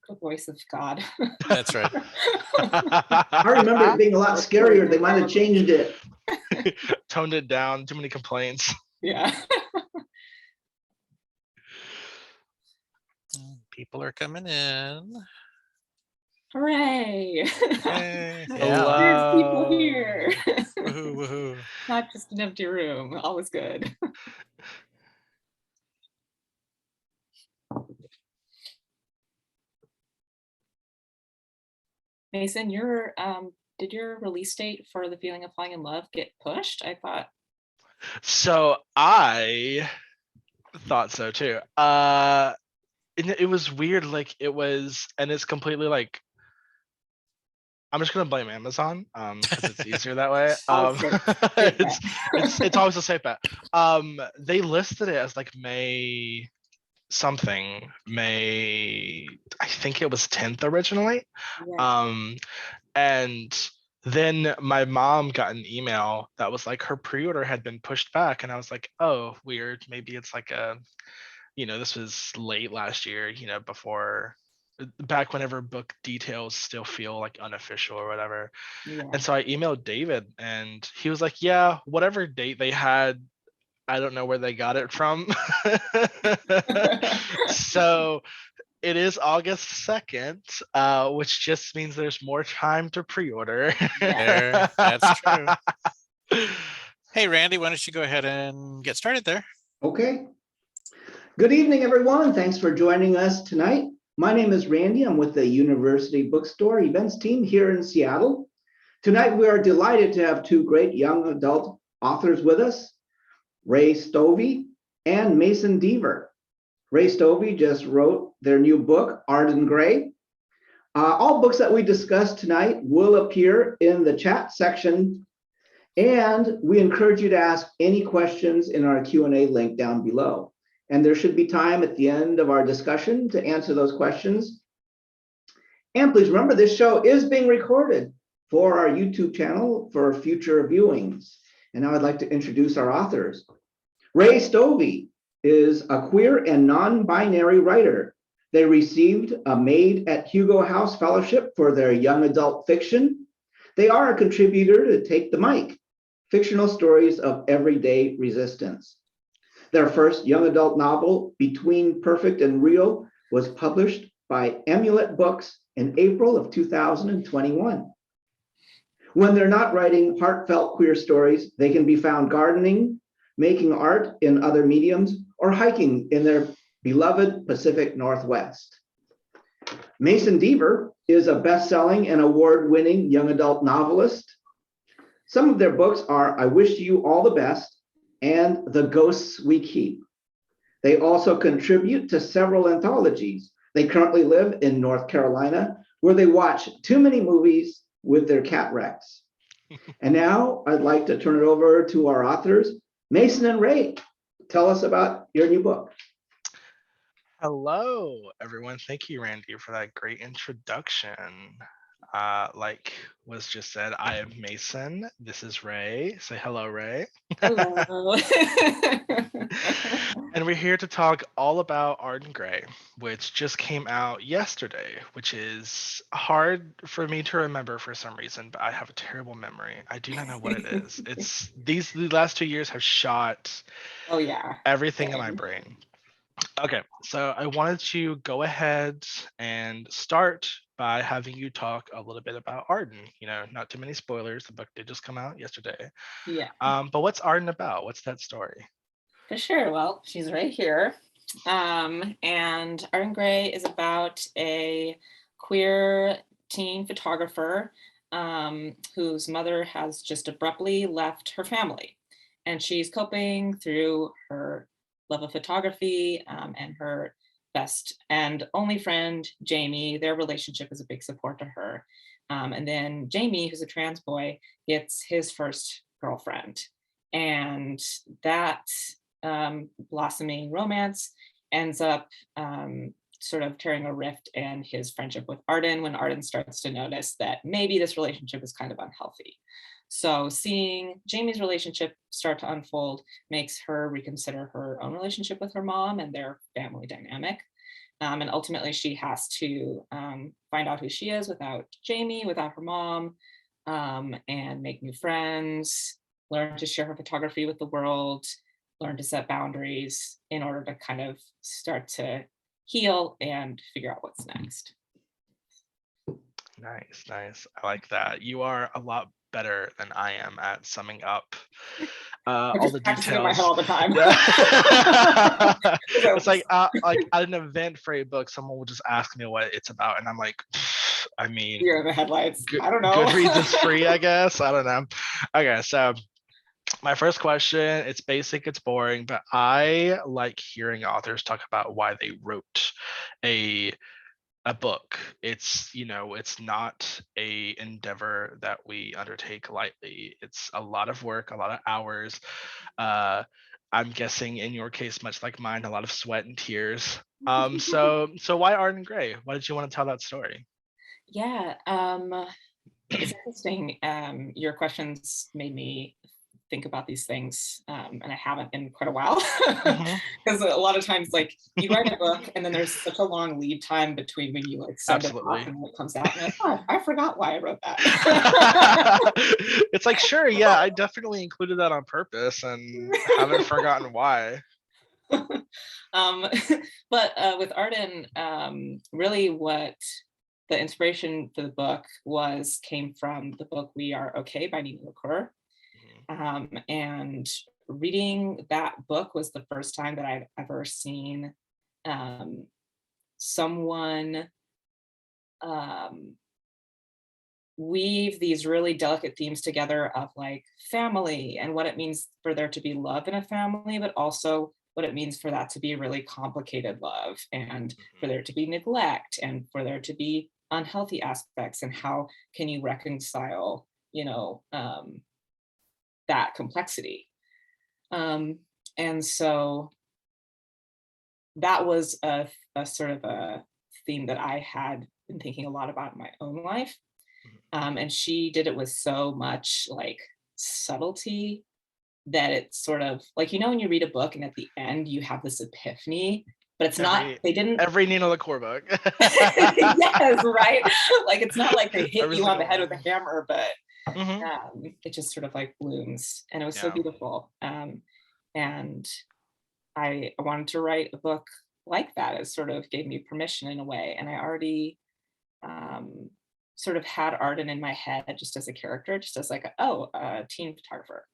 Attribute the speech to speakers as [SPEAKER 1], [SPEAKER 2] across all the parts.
[SPEAKER 1] the voice of God.
[SPEAKER 2] That's right.
[SPEAKER 3] I remember it being a lot scarier. They might have changed it.
[SPEAKER 4] Toned it down. Too many complaints.
[SPEAKER 1] Yeah.
[SPEAKER 2] People are coming in.
[SPEAKER 1] Hooray.
[SPEAKER 2] Hey,
[SPEAKER 4] Hello.
[SPEAKER 1] There's people here.
[SPEAKER 2] Woohoo, woohoo.
[SPEAKER 1] Not just an empty room. All is good. Mason, did your release date for The Feeling of Falling in Love get pushed? I thought.
[SPEAKER 4] So I thought so too. It was weird. Like it was, and it's completely like. I'm just gonna blame Amazon, because it's easier that way. It's always a safe bet. They listed it as like May something. I think it was 10th originally.
[SPEAKER 1] Yeah.
[SPEAKER 4] And then my mom got an email that was like her pre-order had been pushed back, and I was like, oh, weird. Maybe it's like this was late last year, before back whenever book details still feel like unofficial or whatever.
[SPEAKER 1] Yeah.
[SPEAKER 4] And so I emailed David and he was like, yeah, whatever date they had, I don't know where they got it from. So it is August 2nd, which just means there's more time to pre-order.
[SPEAKER 2] There, that's true. Hey, Randy, why don't you go ahead and get started there?
[SPEAKER 3] Okay. Good evening, everyone. Thanks for joining us tonight. My name is Randy. I'm with the University Bookstore events team here in Seattle. Tonight, we are delighted to have two great young adult authors with us, Ray Stoeve and Mason Deaver. Ray Stoeve just wrote their new book, Arden Grey. All books that we discuss tonight will appear in the chat section, and we encourage you to ask any questions in our Q&A link down below. And there should be time at the end of our discussion to answer those questions. And please remember, this show is being recorded for our YouTube channel for future viewings. And now I'd like to introduce our authors. Ray Stoeve is a queer and non-binary writer. They received a Made at Hugo House Fellowship for their young adult fiction. They are a contributor to Take the Mic, fictional stories of everyday resistance. Their first young adult novel, Between Perfect and Real, was published by Amulet Books in April of 2021. When they're not writing heartfelt queer stories, they can be found gardening, making art in other mediums, or hiking in their beloved Pacific Northwest. Mason Deaver is a best-selling and award-winning young adult novelist. Some of their books are I Wish You All the Best and The Ghosts We Keep. They also contribute to several anthologies. They currently live in North Carolina, where they watch too many movies with their cat Rex. And now I'd like to turn it over to our authors, Mason and Ray. Tell us about your new book.
[SPEAKER 4] Hello, everyone. Thank you, Randy, for that great introduction. Like was just said, I am Mason. This is Ray. Say hello, Ray.
[SPEAKER 1] Hello.
[SPEAKER 4] And we're here to talk all about Arden Grey, which just came out yesterday, which is hard for me to remember for some reason, but I have a terrible memory. I do not know what it is. It's the last 2 years have shot
[SPEAKER 1] Oh yeah.
[SPEAKER 4] everything in my brain. Okay, so I wanted to go ahead and start by having you talk a little bit about Arden. Not too many spoilers. The book did just come out yesterday.
[SPEAKER 1] Yeah.
[SPEAKER 4] But what's Arden about? What's that story?
[SPEAKER 1] For sure. Well, she's right here. And Arden Grey is about a queer teen photographer whose mother has just abruptly left her family. And she's coping through her love of photography and her best and only friend, Jaime. Their relationship is a big support to her. And then Jaime, who's a trans boy, gets his first girlfriend. And that blossoming romance ends up sort of tearing a rift in his friendship with Arden when Arden starts to notice that maybe this relationship is kind of unhealthy. So seeing Jaime's relationship start to unfold makes her reconsider her own relationship with her mom and their family dynamic. And ultimately she has to find out who she is without Jaime, without her mom, and make new friends, learn to share her photography with the world, learn to set boundaries in order to kind of start to heal and figure out what's next.
[SPEAKER 4] Nice, nice. I like that. You are a lot better than I am at summing up
[SPEAKER 1] I'm
[SPEAKER 4] all
[SPEAKER 1] just
[SPEAKER 4] the
[SPEAKER 1] practicing in my head
[SPEAKER 4] details.
[SPEAKER 1] all the time.
[SPEAKER 4] Yeah.
[SPEAKER 1] So-
[SPEAKER 4] It's like at an event for a book, someone will just ask me what it's about, and I'm like, I mean,
[SPEAKER 1] You're in the headlights. I don't know.
[SPEAKER 4] Goodreads is free, I guess. I don't know. Okay, so my first question, it's basic, it's boring, but I like hearing authors talk about why they wrote a book. It's, it's not a endeavor that we undertake lightly. It's a lot of work, a lot of hours. uh I'm guessing in your case, much like mine, a lot of sweat and tears. So why Arden Grey? Why did you want to tell that story?
[SPEAKER 1] Yeah, it's interesting. Your questions made me think about these things, and I haven't in quite a while.
[SPEAKER 4] Mhm.
[SPEAKER 1] Because a lot of times, like, you write a book and then there's such a long lead time between when you like send it off
[SPEAKER 4] Absolutely.
[SPEAKER 1] and when it comes out. And you're like, oh, I forgot why I wrote that.
[SPEAKER 4] It's like, sure, yeah, I definitely included that on purpose and haven't forgotten why.
[SPEAKER 1] um, but with Arden, really what the inspiration for the book came from the book We Are Okay by Nina LaCour. And reading that book was the first time that I'd ever seen someone weave these really delicate themes together of like family and what it means for there to be love in a family, but also what it means for that to be really complicated love, and for there to be neglect, and for there to be unhealthy aspects, and how can you reconcile, that complexity. And so that was a sort of a theme that I had been thinking a lot about in my own life. And she did it with so much like subtlety that it's sort of like, when you read a book and at the end you have this epiphany, but it's not, they didn't.
[SPEAKER 4] Every Nina LaCour book.
[SPEAKER 1] Yes, right. Like, it's not like they hit
[SPEAKER 4] Every
[SPEAKER 1] you on the
[SPEAKER 4] single
[SPEAKER 1] head with
[SPEAKER 4] one.
[SPEAKER 1] a hammer, but
[SPEAKER 4] Mhm.
[SPEAKER 1] it just sort of like blooms, and it was so
[SPEAKER 4] Yeah.
[SPEAKER 1] beautiful. And I wanted to write a book like that. It sort of gave me permission in a way, and I already sort of had Arden in my head just as a character, just as like, a teen photographer.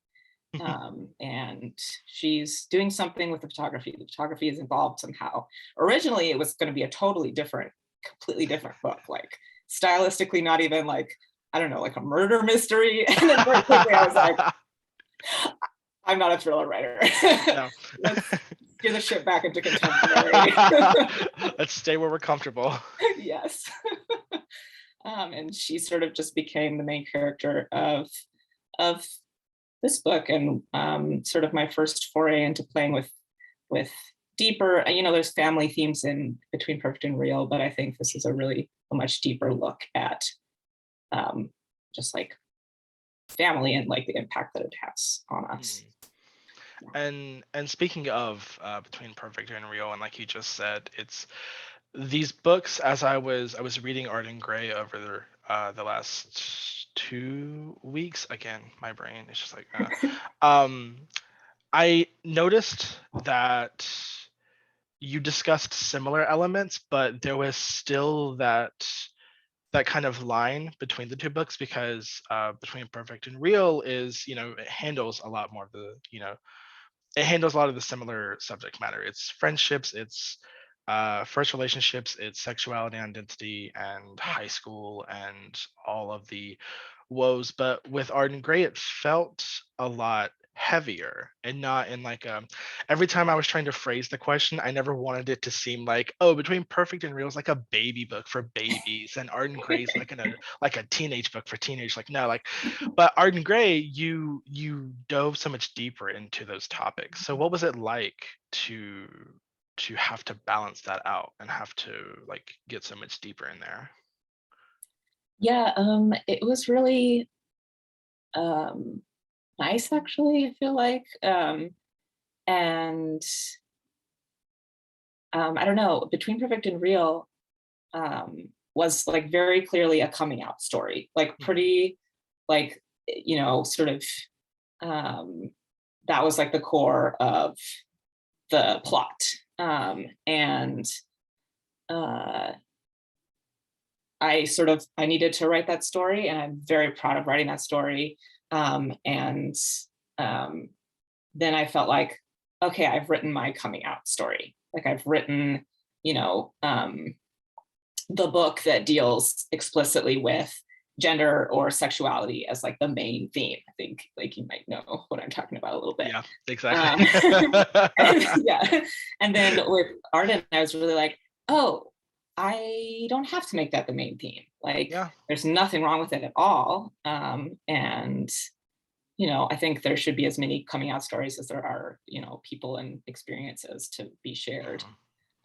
[SPEAKER 1] And she's doing something with the photography. The photography is involved somehow. Originally, it was going to be a completely different book, like stylistically, not even like, I don't know, like a murder mystery. And then very quickly, I was like, I'm not a thriller writer.
[SPEAKER 4] No.
[SPEAKER 1] Let's steer the ship back into contemporary.
[SPEAKER 4] Let's stay where we're comfortable.
[SPEAKER 1] Yes. And she sort of just became the main character of this book, and sort of my first foray into playing with deeper, there's family themes in Between Perfect and Real, but I think this is a much deeper look at just like family and like the impact that it has on us.
[SPEAKER 4] And speaking of Between Perfect and Real, and like you just said, it's these books, as I was reading Arden Grey over the last 2 weeks. Again, my brain is just like I noticed that you discussed similar elements, but there was still that kind of line between the two books, because Between Perfect and Real is, it handles a lot more of the, it handles a lot of the similar subject matter. It's friendships, it's first relationships, it's sexuality, identity, and high school, and all of the woes. But with Arden Grey, it felt a lot heavier, and not in like every time I was trying to phrase the question, I never wanted it to seem like, oh, Between Perfect and Real is like a baby book for babies, and Arden Grey's like a teenage book for teenage. Like, no, like, but Arden Grey, you dove so much deeper into those topics. So what was it like to have to balance that out and have to like get so much deeper in there?
[SPEAKER 1] Yeah, it was really nice, actually, I feel like. And I don't know, Between Perfect and Real was like very clearly a coming out story, like pretty, like, sort of, that was like the core of the plot. And uh, I needed to write that story, and I'm very proud of writing that story. And then I felt like, okay, I've written my coming out story. Like I've written, the book that deals explicitly with gender or sexuality as like the main theme. I think like you might know what I'm talking about a little bit.
[SPEAKER 4] Yeah, exactly.
[SPEAKER 1] Yeah. And then with Arden, I was really like, oh, I don't have to make that the main theme. Like
[SPEAKER 4] Yeah.
[SPEAKER 1] there's nothing wrong with it at all. And I think there should be as many coming out stories as there are, people and experiences to be shared.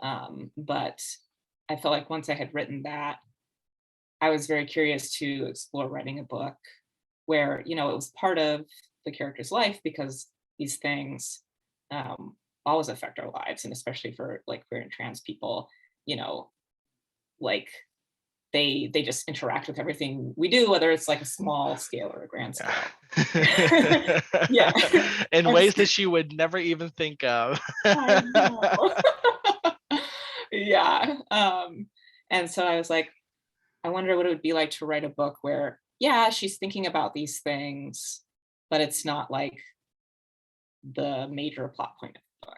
[SPEAKER 1] But I felt like once I had written that, I was very curious to explore writing a book where, it was part of the character's life, because these things always affect our lives, and especially for like queer and trans people, like they just interact with everything we do, whether it's like a small scale or a grand scale. Yeah.
[SPEAKER 4] In ways that you would never even think of.
[SPEAKER 1] I know. Yeah. And so I was like, I wonder what it would be like to write a book where, yeah, she's thinking about these things, but it's not like the major plot point of the book.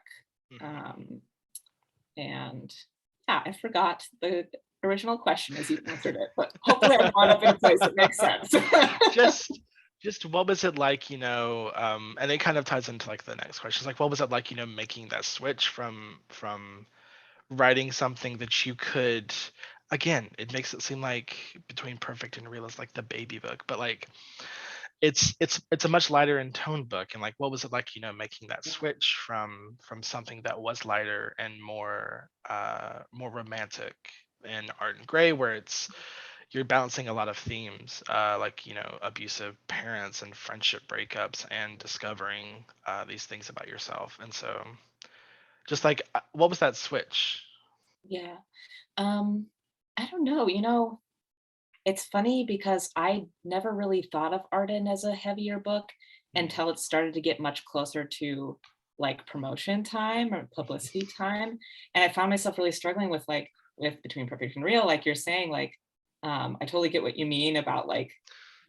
[SPEAKER 1] And yeah, I forgot the original question as you answered it, but hopefully I brought up in a place that makes sense.
[SPEAKER 4] just what was it like, and it kind of ties into like the next question. It's like, what was it like, making that switch from writing something that you could, again, it makes it seem like Between Perfect and Real is like the baby book, but like it's a much lighter in tone book. And like, what was it like, making that switch from something that was lighter and more romantic in Arden Grey, where you're balancing a lot of themes, like abusive parents and friendship breakups and discovering these things about yourself. And so just like, what was that switch?
[SPEAKER 1] Yeah. I don't know, it's funny because I never really thought of Arden as a heavier book until it started to get much closer to like promotion time or publicity time. And I found myself really struggling with Between Perfect and Real, like you're saying, like, I totally get what you mean about like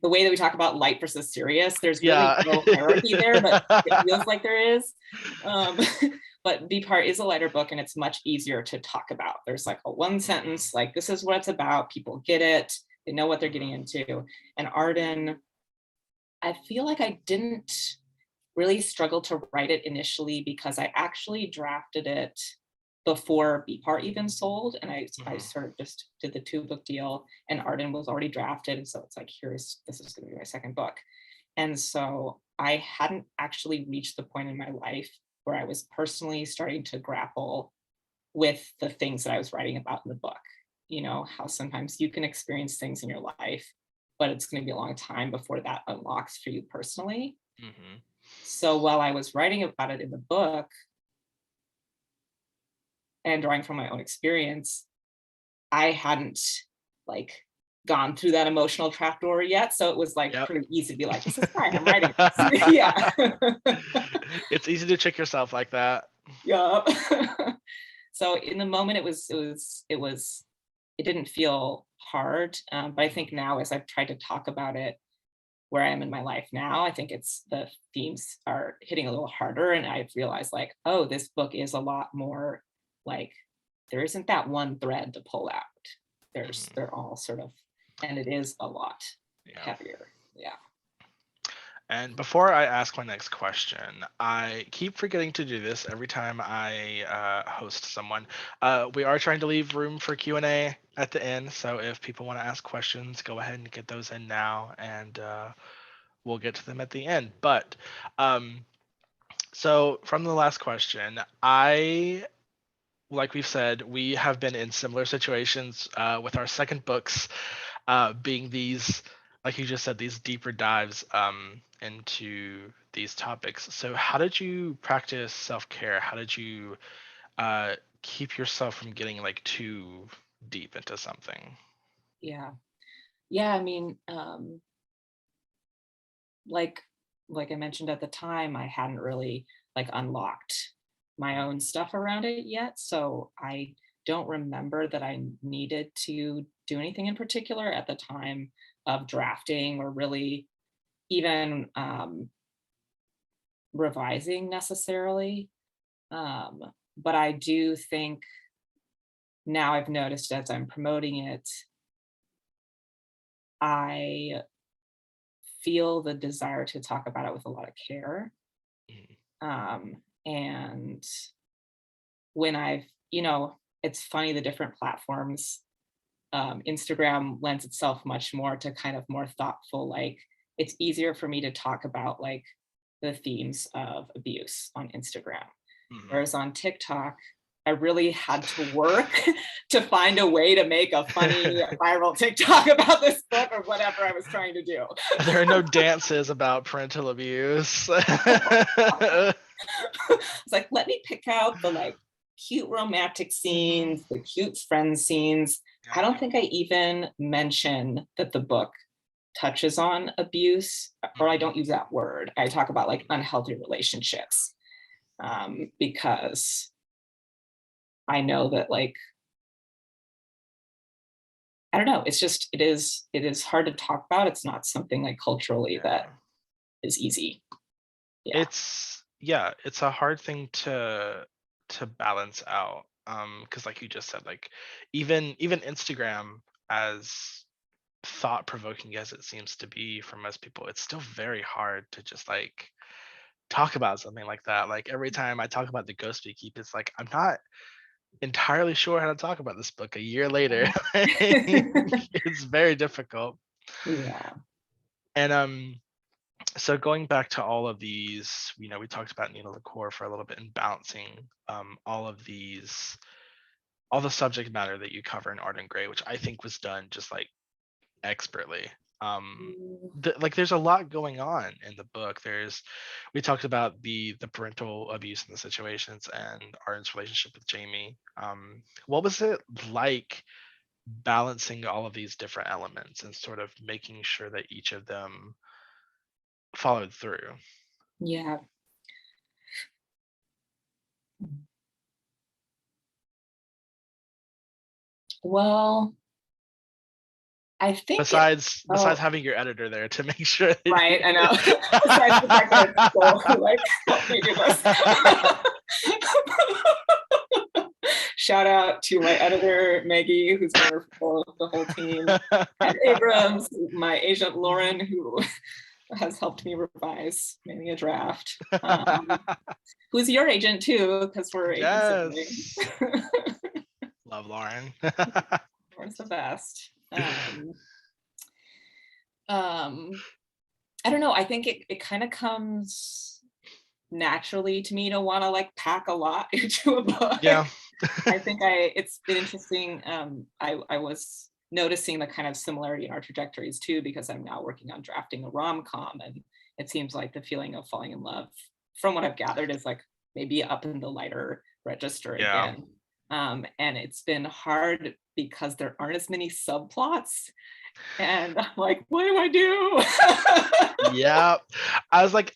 [SPEAKER 1] the way that we talk about light versus serious. There's really
[SPEAKER 4] Yeah.
[SPEAKER 1] no hierarchy there, but it feels like there is. But B Part is a lighter book, and it's much easier to talk about. There's like a one sentence, like this is what it's about. People get it. They know what they're getting into. And Arden, I feel like I didn't really struggle to write it initially because I actually drafted it before B Part even sold. And I sort of just did the 2-book deal, and Arden was already drafted. And so it's like, this is going to be my second book. And so I hadn't actually reached the point in my life where I was personally starting to grapple with the things that I was writing about in the book. How sometimes you can experience things in your life, but it's going to be a long time before that unlocks for you personally. So while I was writing about it in the book and drawing from my own experience, I hadn't like gone through that emotional trapdoor yet. So it was like pretty easy to be like, this is fine, I'm writing this. Yeah.
[SPEAKER 4] It's easy to trick yourself like that.
[SPEAKER 1] Yeah. So in the moment it didn't feel hard. But I think now, as I've tried to talk about it where I am in my life now, I think the themes are hitting a little harder. And I've realized like, oh, this book is a lot more like, there isn't that one thread to pull out. They're all sort of, and it is a lot heavier. Yeah.
[SPEAKER 4] And before I ask my next question, I keep forgetting to do this every time I host someone. We are trying to leave room for Q&A at the end, so if people want to ask questions, go ahead and get those in now, and we'll get to them at the end. But so from the last question, like we've said, we have been in similar situations with our second books, being these, like you just said, these deeper dives into these topics. So how did you practice self-care? How did you keep yourself from getting like too deep into something.
[SPEAKER 1] Yeah. Yeah, I mean, like I mentioned at the time, I hadn't really like unlocked my own stuff around it yet. So I don't remember that I needed to do anything in particular at the time of drafting or really even revising necessarily. But I do think now I've noticed as I'm promoting it, I feel the desire to talk about it with a lot of care.
[SPEAKER 4] Mhm.
[SPEAKER 1] And when I've, you know, it's funny the different platforms. Instagram lends itself much more to kind of more thoughtful, like it's easier for me to talk about like the themes of abuse on Instagram.
[SPEAKER 4] Mhm.
[SPEAKER 1] Whereas on TikTok, I really had to work to find a way to make a funny viral TikTok about this book or whatever I was trying to do.
[SPEAKER 4] There are no dances about parental abuse.
[SPEAKER 1] It's like, let me pick out the like cute romantic scenes, the cute friend scenes. I don't think I even mention that the book touches on abuse, or I don't use that word. I talk about like unhealthy relationships because I know that like, I don't know, it's just, it is hard to talk about. It's not something like culturally that is easy. Yeah.
[SPEAKER 4] It's a hard thing to balance out. Because like you just said, like even Instagram, as thought provoking as it seems to be for most people, it's still very hard to just like talk about something like that. Like every time I talk about the ghost we keep, it's like I'm not entirely sure how to talk about this book a year later. It's very difficult.
[SPEAKER 1] Yeah.
[SPEAKER 4] And so going back to all of these, we talked about Nina LaCour for a little bit and balancing all of these, all the subject matter that you cover in Arden Grey, which I think was done just like expertly. Like there's a lot going on in the book. We talked about the parental abuse in the situations and Arden's relationship with Jaime. What was it like balancing all of these different elements and sort of making sure that each of them followed through?
[SPEAKER 1] Yeah. Well, I think
[SPEAKER 4] Besides having your editor there to make sure that
[SPEAKER 1] right, I know. Besides the fact that it's so, like, help me do this. Shout out to my editor, Maggie, who's wonderful, the whole team. And Abrams, my agent, Lauren, who has helped me revise many a draft. Who's your agent too, because we're agent
[SPEAKER 4] Yes.
[SPEAKER 1] siblings.
[SPEAKER 4] Love Lauren.
[SPEAKER 1] Lauren's the best. I don't know. I think it kind of comes naturally to me to want to like pack a lot into a book.
[SPEAKER 4] Yeah.
[SPEAKER 1] I think it's been interesting. I was noticing the kind of similarity in our trajectories too, because I'm now working on drafting a rom-com, and it seems like the feeling of falling in love, from what I've gathered, is like maybe up in the lighter register again. And it's been hard because there aren't as many subplots. And I'm like, what do I do?
[SPEAKER 4] Yeah. I was like,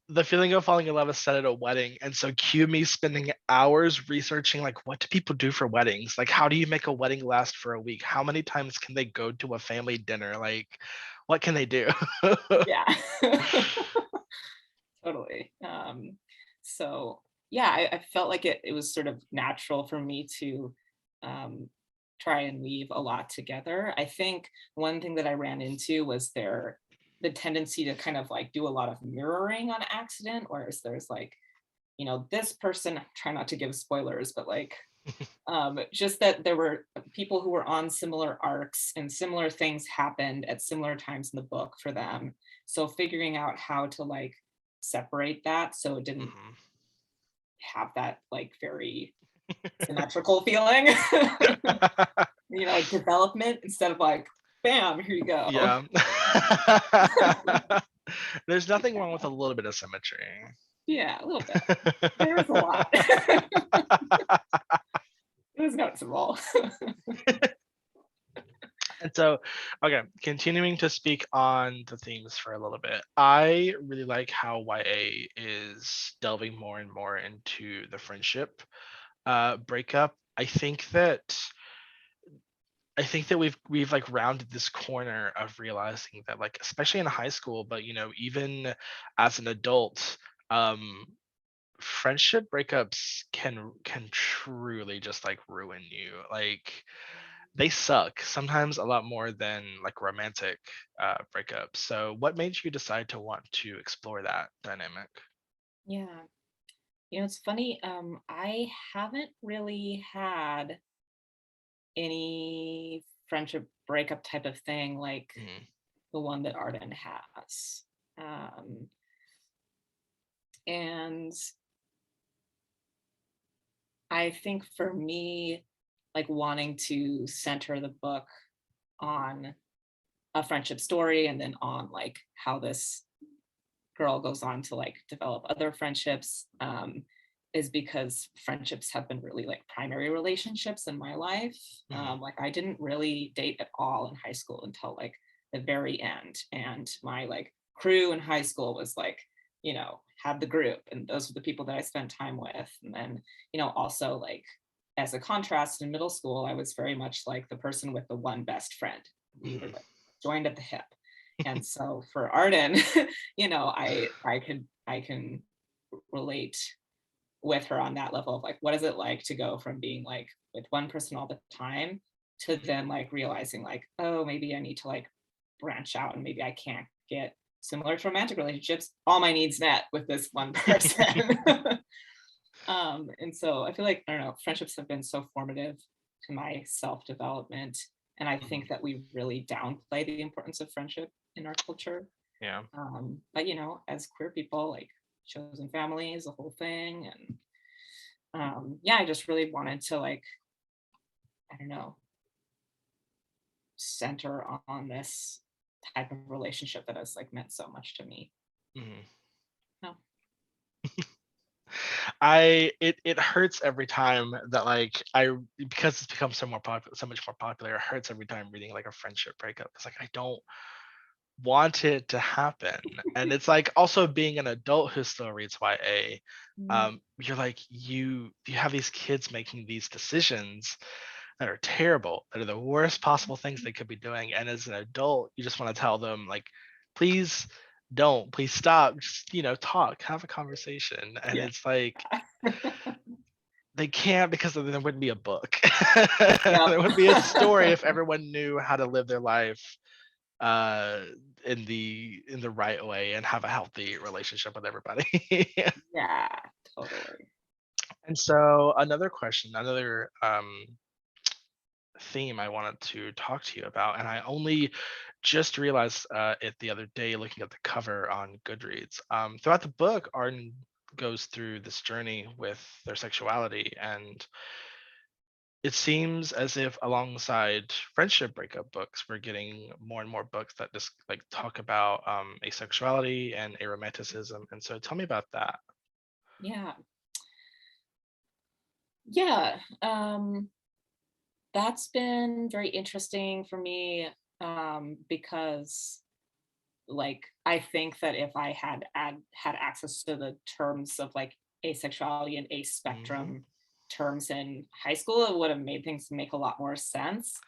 [SPEAKER 4] the feeling of falling in love is set at a wedding. And so cue me spending hours researching like what do people do for weddings? Like how do you make a wedding last for a week? How many times can they go to a family dinner? Like what can they do?
[SPEAKER 1] Yeah. Totally. So yeah, I felt like it was sort of natural for me to try and weave a lot together. I think one thing that I ran into was the tendency to kind of like do a lot of mirroring on accident, whereas there's like, this person, try not to give spoilers, but like just that there were people who were on similar arcs and similar things happened at similar times in the book for them. So figuring out how to like separate that so it didn't have that like very symmetrical feeling. Like development instead of like, bam, here you go.
[SPEAKER 4] Yeah. There's nothing wrong with a little bit of symmetry.
[SPEAKER 1] Yeah, a little bit. There's a lot. sensible.
[SPEAKER 4] And so, okay, continuing to speak on the themes for a little bit. I really like how YA is delving more and more into the friendship breakup. I think that we've like rounded this corner of realizing that, like, especially in high school, but even as an adult, um friendship breakups can truly just like ruin you. Like, they suck sometimes a lot more than like romantic breakups. So what made you decide to want to explore that dynamic?
[SPEAKER 1] Yeah. It's funny. I haven't really had any friendship breakup type of thing like
[SPEAKER 4] Mhm.
[SPEAKER 1] the one that Arden has. Um, and I think for me, like wanting to center the book on a friendship story and then on like how this girl goes on to like develop other friendships, is because friendships have been really like primary relationships in my life.
[SPEAKER 4] Mhm.
[SPEAKER 1] Like I didn't really date at all in high school until like the very end, and my like crew in high school was like, had the group, and those were the people that I spent time with. And then, also like as a contrast, in middle school I was very much like the person with the one best friend. We were
[SPEAKER 4] Mhm.
[SPEAKER 1] like joined at the hip. And so for Arden, I can relate with her on that level of like, what is it like to go from being like with one person all the time to then like realizing like, oh, maybe I need to like branch out, and maybe I can't get, similar to romantic relationships, all my needs met with this one person. And so I feel like, I don't know, friendships have been so formative to my self-development. And I
[SPEAKER 4] Mhm.
[SPEAKER 1] think that we really downplay the importance of friendship in our culture.
[SPEAKER 4] Yeah.
[SPEAKER 1] But as queer people, like chosen families, the whole thing. And yeah, I just really wanted to like, I don't know, center on this type of relationship that has like meant so much to me.
[SPEAKER 4] Mhm.
[SPEAKER 1] No.
[SPEAKER 4] It hurts every time that, like, because it's become so much more popular. It hurts every time reading like a friendship breakup. It's like, I don't want it to happen. And it's like, also being an adult who still reads YA,
[SPEAKER 1] Mm,
[SPEAKER 4] you're like, you have these kids making these decisions that are terrible, that are the worst possible things they could be doing. And as an adult, you just want to tell them, like, please don't, please stop, just, talk, have a conversation. And
[SPEAKER 1] yeah.
[SPEAKER 4] it's like, they can't, because then there wouldn't be a book.
[SPEAKER 1] Yep.
[SPEAKER 4] There would be a story if everyone knew how to live their life uh in the right way and have a healthy relationship with everybody.
[SPEAKER 1] Yeah, totally.
[SPEAKER 4] And so another question, another theme I wanted to talk to you about, and I only just realized it the other day looking at the cover on Goodreads. Throughout the book, Arden goes through this journey with their sexuality, and it seems as if alongside friendship breakup books, we're getting more and more books that just like talk about asexuality and aromanticism. And so tell me about that.
[SPEAKER 1] Yeah. Yeah. That's been very interesting for me, because like I think that if I had access to the terms of like asexuality and
[SPEAKER 4] Mhm.
[SPEAKER 1] spectrum terms in high school, it would have made things make a lot more sense.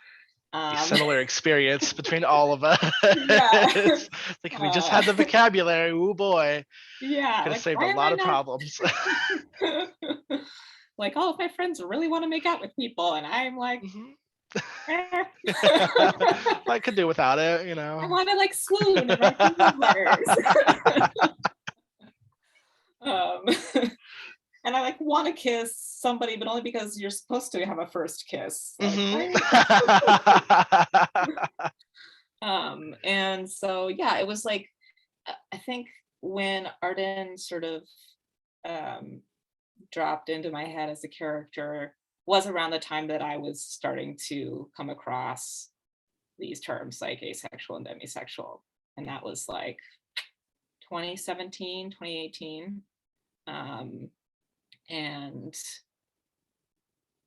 [SPEAKER 4] A
[SPEAKER 1] Um,
[SPEAKER 4] similar experience between all of us.
[SPEAKER 1] yeah.
[SPEAKER 4] It's like, if we just
[SPEAKER 1] uh,
[SPEAKER 4] had the vocabulary, oh boy,
[SPEAKER 1] yeah,
[SPEAKER 4] could have
[SPEAKER 1] like
[SPEAKER 4] saved a
[SPEAKER 1] why am
[SPEAKER 4] lot
[SPEAKER 1] I
[SPEAKER 4] of problems.
[SPEAKER 1] not like all of my friends really want to make out with people, and I'm like,
[SPEAKER 4] Mhm.
[SPEAKER 1] eh.
[SPEAKER 4] I could do without it,
[SPEAKER 1] I want to like swoon and write love letters. um, and I like want to kiss somebody, but only because you're supposed to have a first kiss. Like,
[SPEAKER 4] Mhm.
[SPEAKER 1] right? And so yeah, it was like, I think when Arden sort of um, dropped into my head as a character was around the time that I was starting to come across these terms like asexual and demisexual. And that was like 2017, 2018. Um, and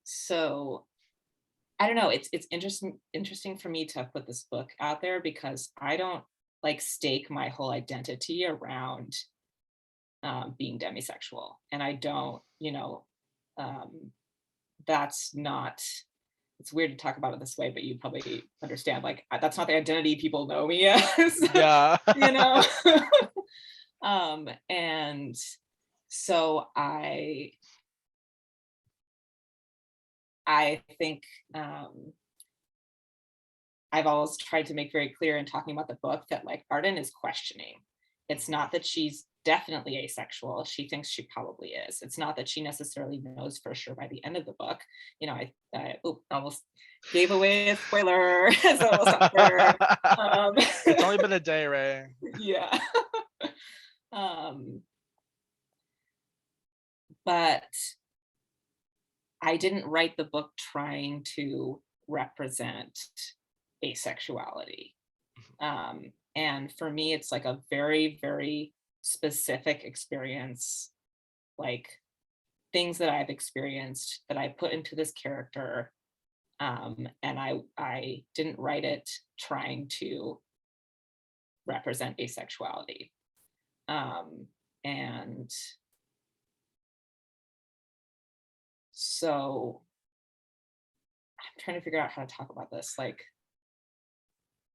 [SPEAKER 1] so I don't know. It's interesting for me to put this book out there because I don't like stake my whole identity around being demisexual, and I don't, um, that's not. It's weird to talk about it this way, but you probably understand. Like that's not the identity people know me as,
[SPEAKER 4] Yeah.
[SPEAKER 1] you know. And so I think I've always tried to make very clear in talking about the book that like Arden is questioning. It's not that she's definitely asexual. She thinks she probably is. It's not that she necessarily knows for sure by the end of the book. I almost gave away a spoiler. So we'll stop there.
[SPEAKER 4] It's only been a day, Ray.
[SPEAKER 1] Yeah. But I didn't write the book trying to represent asexuality. And for me, it's like a very, very specific experience, like things that I've experienced that I put into this character. And I didn't write it trying to represent asexuality. And so I'm trying to figure out how to talk about this. Like,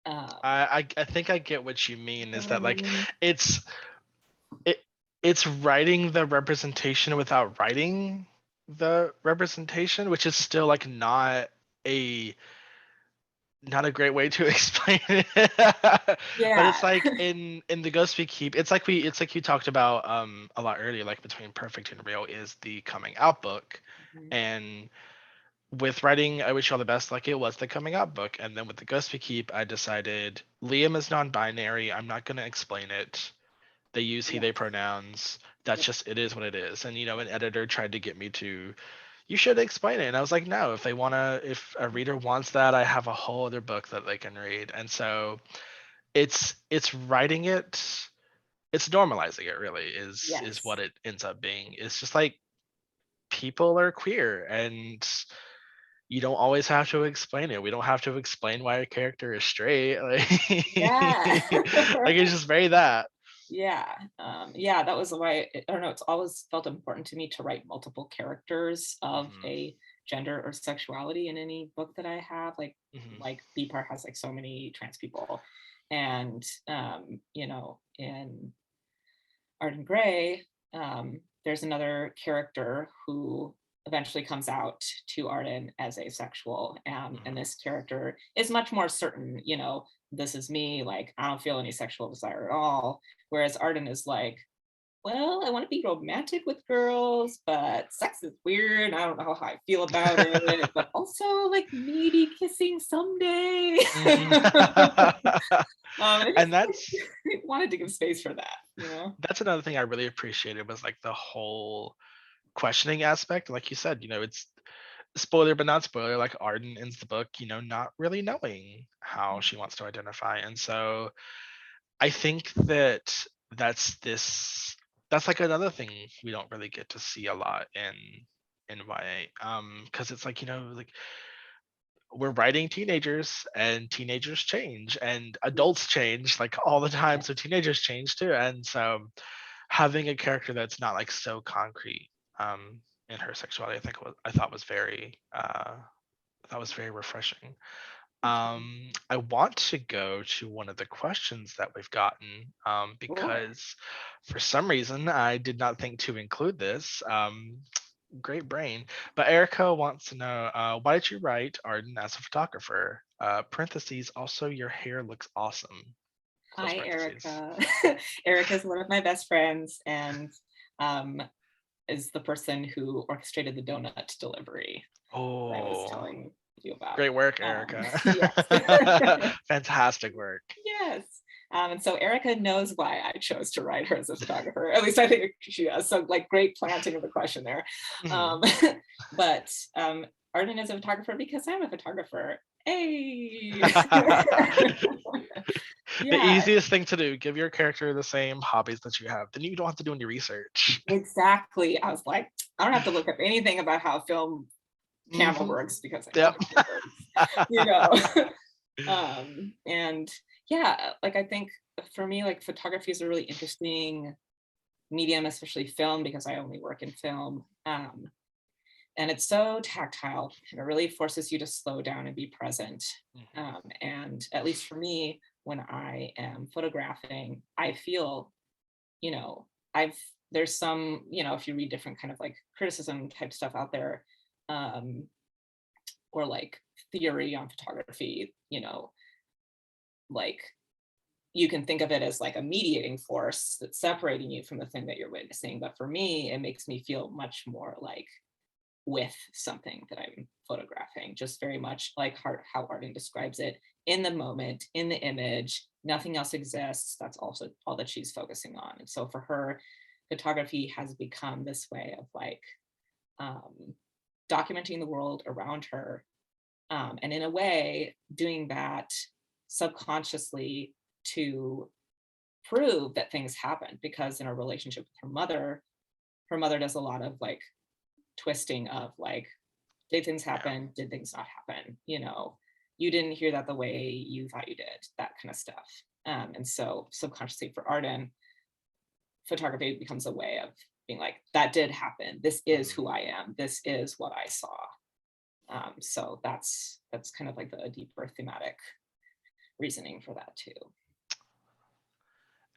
[SPEAKER 4] I think I get what you mean. Is that like
[SPEAKER 1] um,
[SPEAKER 4] it's writing the representation without writing the representation, which is still like a not a great way to explain it. But
[SPEAKER 1] yeah.
[SPEAKER 4] it's like in the Ghost We Keep, it's like you talked about a lot earlier, like between Perfect and Real is the coming out book.
[SPEAKER 1] Mhm.
[SPEAKER 4] And with writing I Wish You All the Best, like it was the coming out book. And then with the Ghost We Keep, I decided Liam is non-binary. I'm not gonna explain it. They use he
[SPEAKER 1] Yeah.
[SPEAKER 4] they pronouns. That's
[SPEAKER 1] Yep.
[SPEAKER 4] just it is what it is. And an editor tried to get me to, you should explain it. And I was like, no, if a reader wants that, I have a whole other book that they can read. And so it's writing it, it's normalizing it really is
[SPEAKER 1] Yes.
[SPEAKER 4] what it ends up being. It's just like people are queer and you don't always have to explain it. We don't have to explain why a character is straight. Like,
[SPEAKER 1] Yeah.
[SPEAKER 4] like it's just very that.
[SPEAKER 1] Yeah. Yeah, that was why I don't know, it's always felt important to me to write multiple characters of
[SPEAKER 4] Mhm,
[SPEAKER 1] a gender or sexuality in any book that I have.
[SPEAKER 4] mhm,
[SPEAKER 1] Like BPAR has like so many trans people. And in Arden Grey, there's another character who eventually comes out to Arden as asexual. And
[SPEAKER 4] mhm.
[SPEAKER 1] this character is much more certain, this is me, like, I don't feel any sexual desire at all. Whereas Arden is like, well, I want to be romantic with girls, but sex is weird. I don't know how I feel about it, but also like maybe kissing someday.
[SPEAKER 4] Mhm.
[SPEAKER 1] And I
[SPEAKER 4] And
[SPEAKER 1] just
[SPEAKER 4] that's
[SPEAKER 1] wanted to give space for that.
[SPEAKER 4] that's another thing I really appreciated was like the whole questioning aspect. Like you said, it's spoiler but not spoiler, like Arden ends the book, not really knowing how she wants to identify. And so I think that's this that's like another thing we don't really get to see a lot in YA. Because it's like, like we're writing teenagers and teenagers change and adults change like all the time. So teenagers change too. And so having a character that's not like so concrete in her sexuality, I thought was very refreshing. I want to go to one of the questions that we've gotten
[SPEAKER 1] Sure.
[SPEAKER 4] because for some reason I did not think to include this. Great brain. But Erica wants to know, why did you write Arden as a photographer? Parentheses, also your hair looks awesome. Close
[SPEAKER 1] Hi,
[SPEAKER 4] parentheses.
[SPEAKER 1] Erica. Erica is one of my best friends and um, is the person who orchestrated the donut delivery that I was
[SPEAKER 4] Oh,
[SPEAKER 1] telling you about.
[SPEAKER 4] great work, Erica.
[SPEAKER 1] Yes.
[SPEAKER 4] Fantastic work.
[SPEAKER 1] Yes. And so Erica knows why I chose to write her as a photographer. At least I think she does. So like great planting of the question there. Um,
[SPEAKER 4] Mhm.
[SPEAKER 1] but Arden is a photographer because I'm a photographer. Hey.
[SPEAKER 4] The
[SPEAKER 1] Yeah,
[SPEAKER 4] easiest thing to do, give your character the same hobbies that you have. Then you don't have to do any research.
[SPEAKER 1] exactly. I was like, I don't have to look up anything about how film camera
[SPEAKER 4] Mhm.
[SPEAKER 1] works because I know
[SPEAKER 4] Yep.
[SPEAKER 1] how camera works. you know. And yeah, like I think for me, like photography is a really interesting medium, especially film, because I only work in film. And it's so tactile, and it really forces you to slow down and be present. And at least for me, when I am photographing, I feel, you know, there's some, if you read different kind of like criticism type stuff out there, or like theory on photography, like you can think of it as like a mediating force that's separating you from the thing that you're witnessing. But for me, it makes me feel much more like with something that I'm photographing, just very much like how Arden describes it, in the moment, in the image, nothing else exists. That's also all that she's focusing on. And so for her, photography has become this way of like documenting the world around her. And in a way, doing that subconsciously to prove that things happen, because in a relationship with her mother does a lot of like twisting of like, did things happen? Did things not happen? You didn't hear that the way you thought you did, that kind of stuff. And so subconsciously for Arden, photography becomes a way of being like, that did happen. This is who I am. This is what I saw. So that's kind of like the deeper thematic reasoning for that too.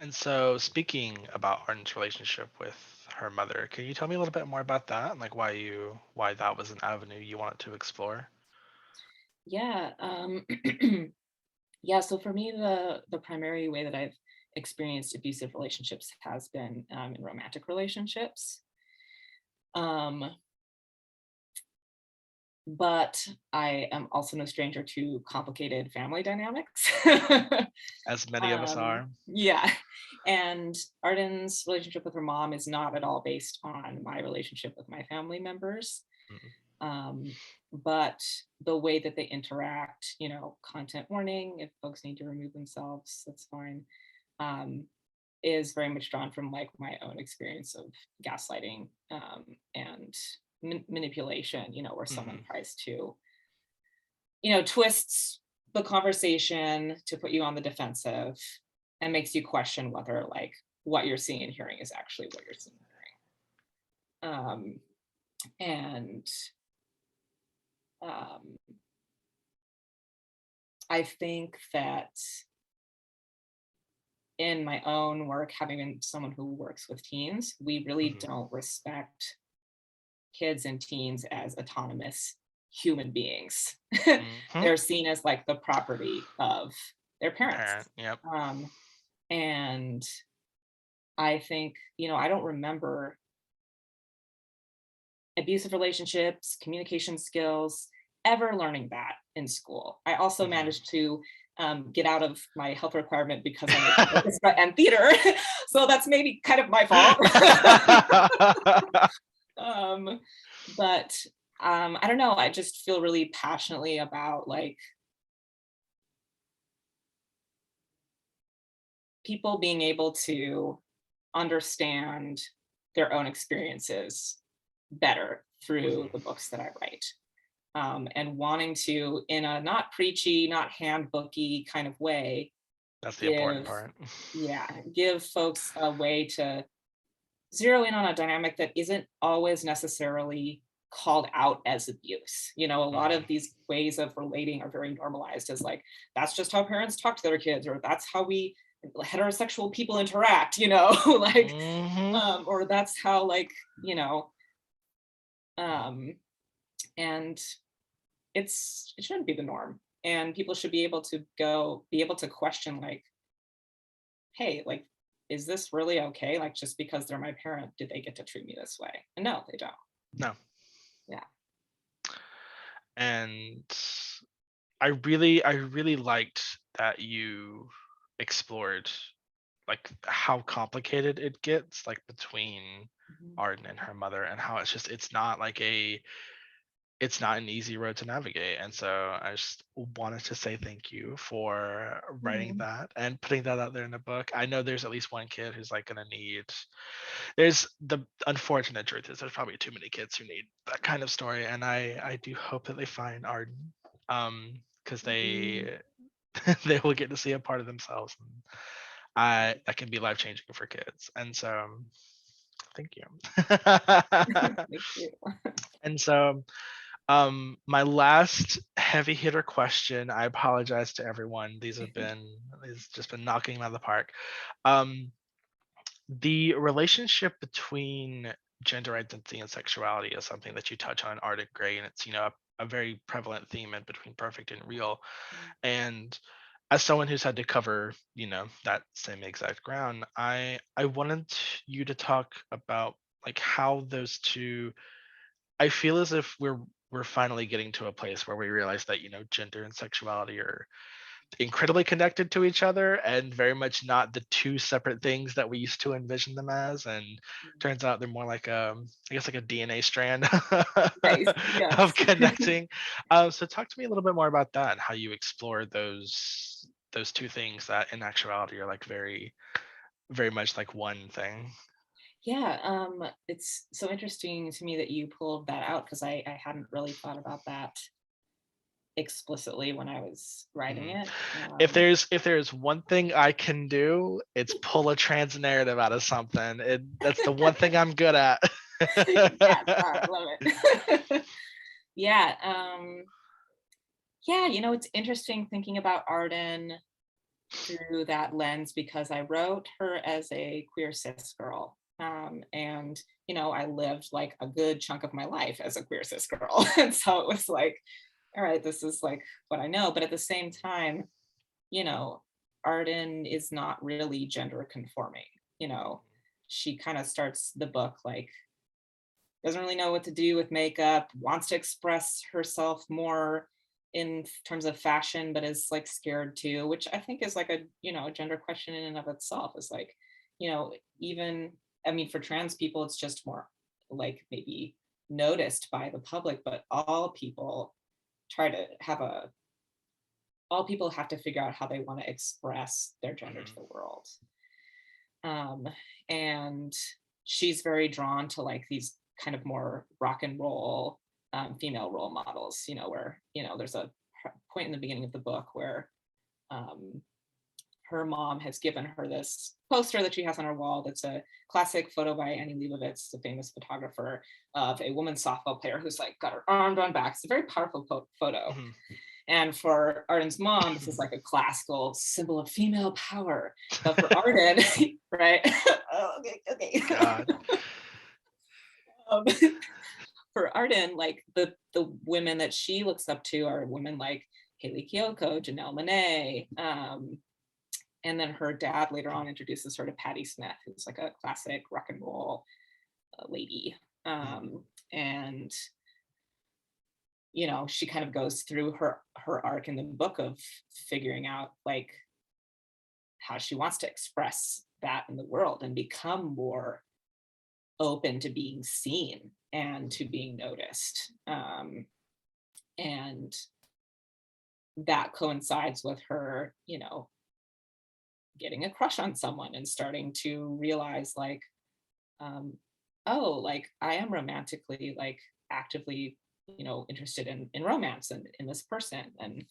[SPEAKER 4] And so, speaking about Arden's relationship with her mother, can you tell me a little bit more about that and like why that was an avenue you wanted to explore?
[SPEAKER 1] Yeah. Yeah. So for me, the primary way that I've experienced abusive relationships has been in romantic relationships. But I am also no stranger to complicated family dynamics.
[SPEAKER 4] As many of us are.
[SPEAKER 1] Yeah. And Arden's relationship with her mom is not at all based on my relationship with my family members. But the way that they interact, content warning, if folks need to remove themselves, that's fine, is very much drawn from like my own experience of gaslighting and manipulation, where someone tries to, twists the conversation to put you on the defensive and makes you question whether like what you're seeing and hearing is actually what you're seeing and hearing. And I think that in my own work, having been someone who works with teens, we really don't respect kids and teens as autonomous human beings. They're seen as like the property of their parents.
[SPEAKER 4] Yep.
[SPEAKER 1] And I think, I don't remember abusive relationships, communication skills, ever learning that in school. I also managed to get out of my health requirement because I'm and theater. So that's maybe kind of my fault. But I don't know. I just feel really passionately about like people being able to understand their own experiences better through the books that I write. And wanting to, in a not preachy, not handbooky kind of way,
[SPEAKER 4] that's the important part.
[SPEAKER 1] Give folks a way to zero in on a dynamic that isn't always necessarily called out as abuse. A lot of these ways of relating are very normalized as like, that's just how parents talk to their kids, or that's how we heterosexual people interact, like, or that's how like, and it shouldn't be the norm. And people should be able to question like, hey, like, is this really okay? Like, just because they're my parent, did they get to treat me this way? And no, they don't.
[SPEAKER 4] No.
[SPEAKER 1] Yeah.
[SPEAKER 4] And I really liked that you explored like how complicated it gets like between Arden and her mother, and how it's not an easy road to navigate. And so I just wanted to say thank you for writing that and putting that out there in the book. I know there's at least one kid who's like gonna need, there's the unfortunate truth is there's probably too many kids who need that kind of story. And I do hope that they find Arden because they they will get to see a part of themselves. And that can be life changing for kids. And so, thank you.
[SPEAKER 1] Thank you.
[SPEAKER 4] And so, my last heavy hitter question. I apologize to everyone. These just been knocking them out of the park. The relationship between gender identity and sexuality is something that you touch on in Arden Grey, and it's a very prevalent theme in Between Perfect and Real. And as someone who's had to cover that same exact ground, I wanted you to talk about like how those two. I feel as if we're finally getting to a place where we realize that gender and sexuality are incredibly connected to each other and very much not the two separate things that we used to envision them as. And turns out they're more like I guess like a DNA strand
[SPEAKER 1] Nice. Yes.
[SPEAKER 4] of connecting. So talk to me a little bit more about that and how you explore those two things that in actuality are like very, very much like one thing.
[SPEAKER 1] Yeah, it's so interesting to me that you pulled that out because I hadn't really thought about that explicitly when I was writing it.
[SPEAKER 4] If there's one thing I can do, it's pull a trans narrative out of something. That's the one thing I'm good at.
[SPEAKER 1] Yes, I love it. Yeah, it's interesting thinking about Arden through that lens because I wrote her as a queer cis girl. And I lived like a good chunk of my life as a queer cis girl. And so it was like, all right, this is like what I know. But at the same time, Arden is not really gender conforming. She kind of starts the book like, doesn't really know what to do with makeup, wants to express herself more in terms of fashion, but is like scared too, which I think is like a gender question in and of itself. Is like, even for trans people, it's just more like maybe noticed by the public, but all people have to figure out how they want to express their gender to the world. And she's very drawn to like these kind of more rock and roll female role models, where, there's a point in the beginning of the book where her mom has given her this poster that she has on her wall that's a classic photo by Annie Leibovitz, the famous photographer, of a woman softball player who's like got her arm drawn back. It's a very powerful photo. Mm-hmm. And for Arden's mom, this is like a classical symbol of female power. But for Arden, right? Oh, okay. God. For Arden, like the women that she looks up to are women like Hayley Kiyoko, Janelle Monáe, and then her dad later on introduces her to Patti Smith, who's like a classic rock and roll lady. And she kind of goes through her arc in the book of figuring out like how she wants to express that in the world and become more open to being seen and to being noticed. And that coincides with her, getting a crush on someone and starting to realize like, like I am romantically, like actively, interested in romance and in this person. And,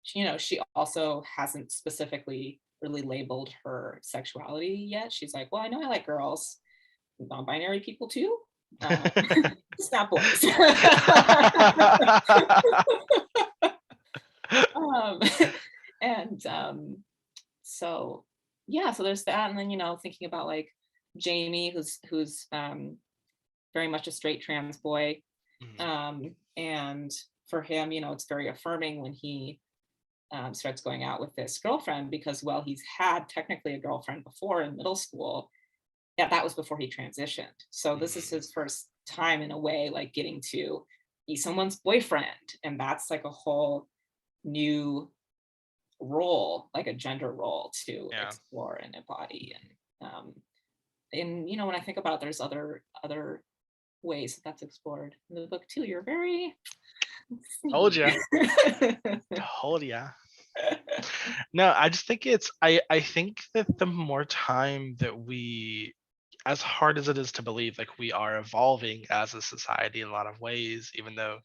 [SPEAKER 1] she also hasn't specifically really labeled her sexuality yet. She's like, well, I know I like girls, non-binary people too. Just not boys. So there's that. And then, thinking about like Jaime, who's very much a straight trans boy. And for him, it's very affirming when he starts going out with this girlfriend because, well, he's had technically a girlfriend before in middle school. Yeah, that was before he transitioned. So this is his first time in a way, like getting to be someone's boyfriend. And that's like a whole new role, like a gender role to explore and embody. And when I think about it, there's other ways that's explored in the book too. You're very
[SPEAKER 4] told ya. No, I just think I think that the more time that we as hard as it is to believe, like we are evolving as a society in a lot of ways, even though,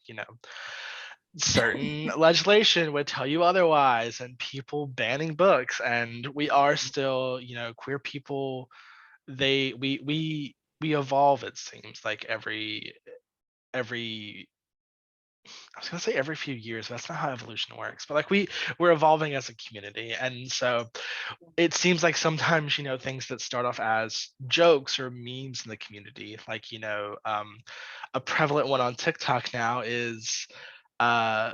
[SPEAKER 4] certain legislation would tell you otherwise, and people banning books, and we are still, queer people, we evolve, it seems like every I was gonna say every few years, but that's not how evolution works. But like we're evolving as a community, and so it seems like sometimes things that start off as jokes or memes in the community, like a prevalent one on TikTok now is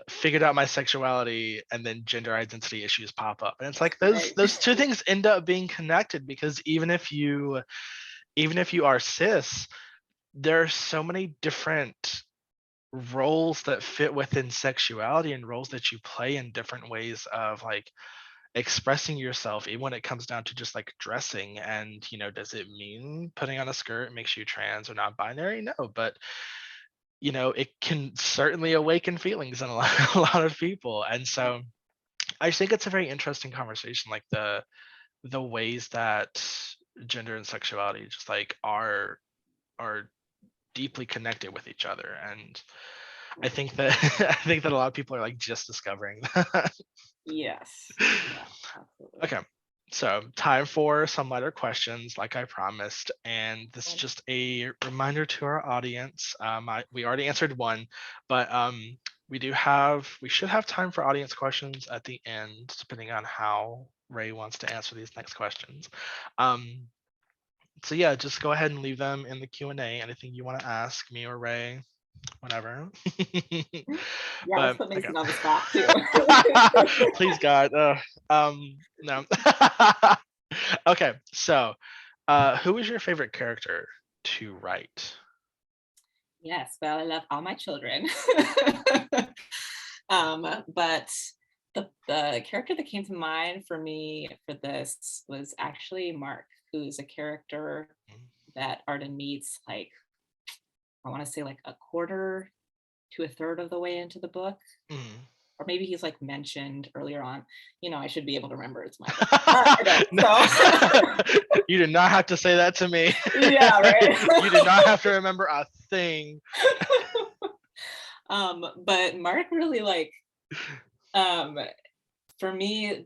[SPEAKER 4] figured out my sexuality, and then gender identity issues pop up, and it's like those
[SPEAKER 1] Right.
[SPEAKER 4] those two things end up being connected, because even if you are cis, there are so many different roles that fit within sexuality, and roles that you play in different ways of like expressing yourself, even when it comes down to just like dressing. And does it mean putting on a skirt makes you trans or not binary? No, but it can certainly awaken feelings in a lot, a lot of people. And so I think it's a very interesting conversation, like the ways that gender and sexuality just like are deeply connected with each other. And I think that I think that a lot of people are like just discovering that.
[SPEAKER 1] Yes. Yeah, absolutely.
[SPEAKER 4] Okay. So time for some lighter questions, like I promised. And this is just a reminder to our audience. We already answered one, but we should have time for audience questions at the end, depending on how Ray wants to answer these next questions. Um, so yeah, just go ahead and leave them in the Q&A. Anything you want to ask me or Ray, whatever.
[SPEAKER 1] Yeah, let's
[SPEAKER 4] But
[SPEAKER 1] put
[SPEAKER 4] okay.
[SPEAKER 1] Mason on the spot too.
[SPEAKER 4] Please God. No. Okay, so who is your favorite character to write?
[SPEAKER 1] Yes, well, I love all my children. But the character that came to mind for me for this was actually Mark, who's a character that Arden meets like, I want to say like a quarter to a third of the way into the book.
[SPEAKER 4] Mhm.
[SPEAKER 1] Or maybe he's like mentioned earlier on. I should be able to remember, it's my book. I don't, so
[SPEAKER 4] You did not have to say that to me.
[SPEAKER 1] yeah, right.
[SPEAKER 4] You did not have to remember a thing.
[SPEAKER 1] But Mark really like, for me,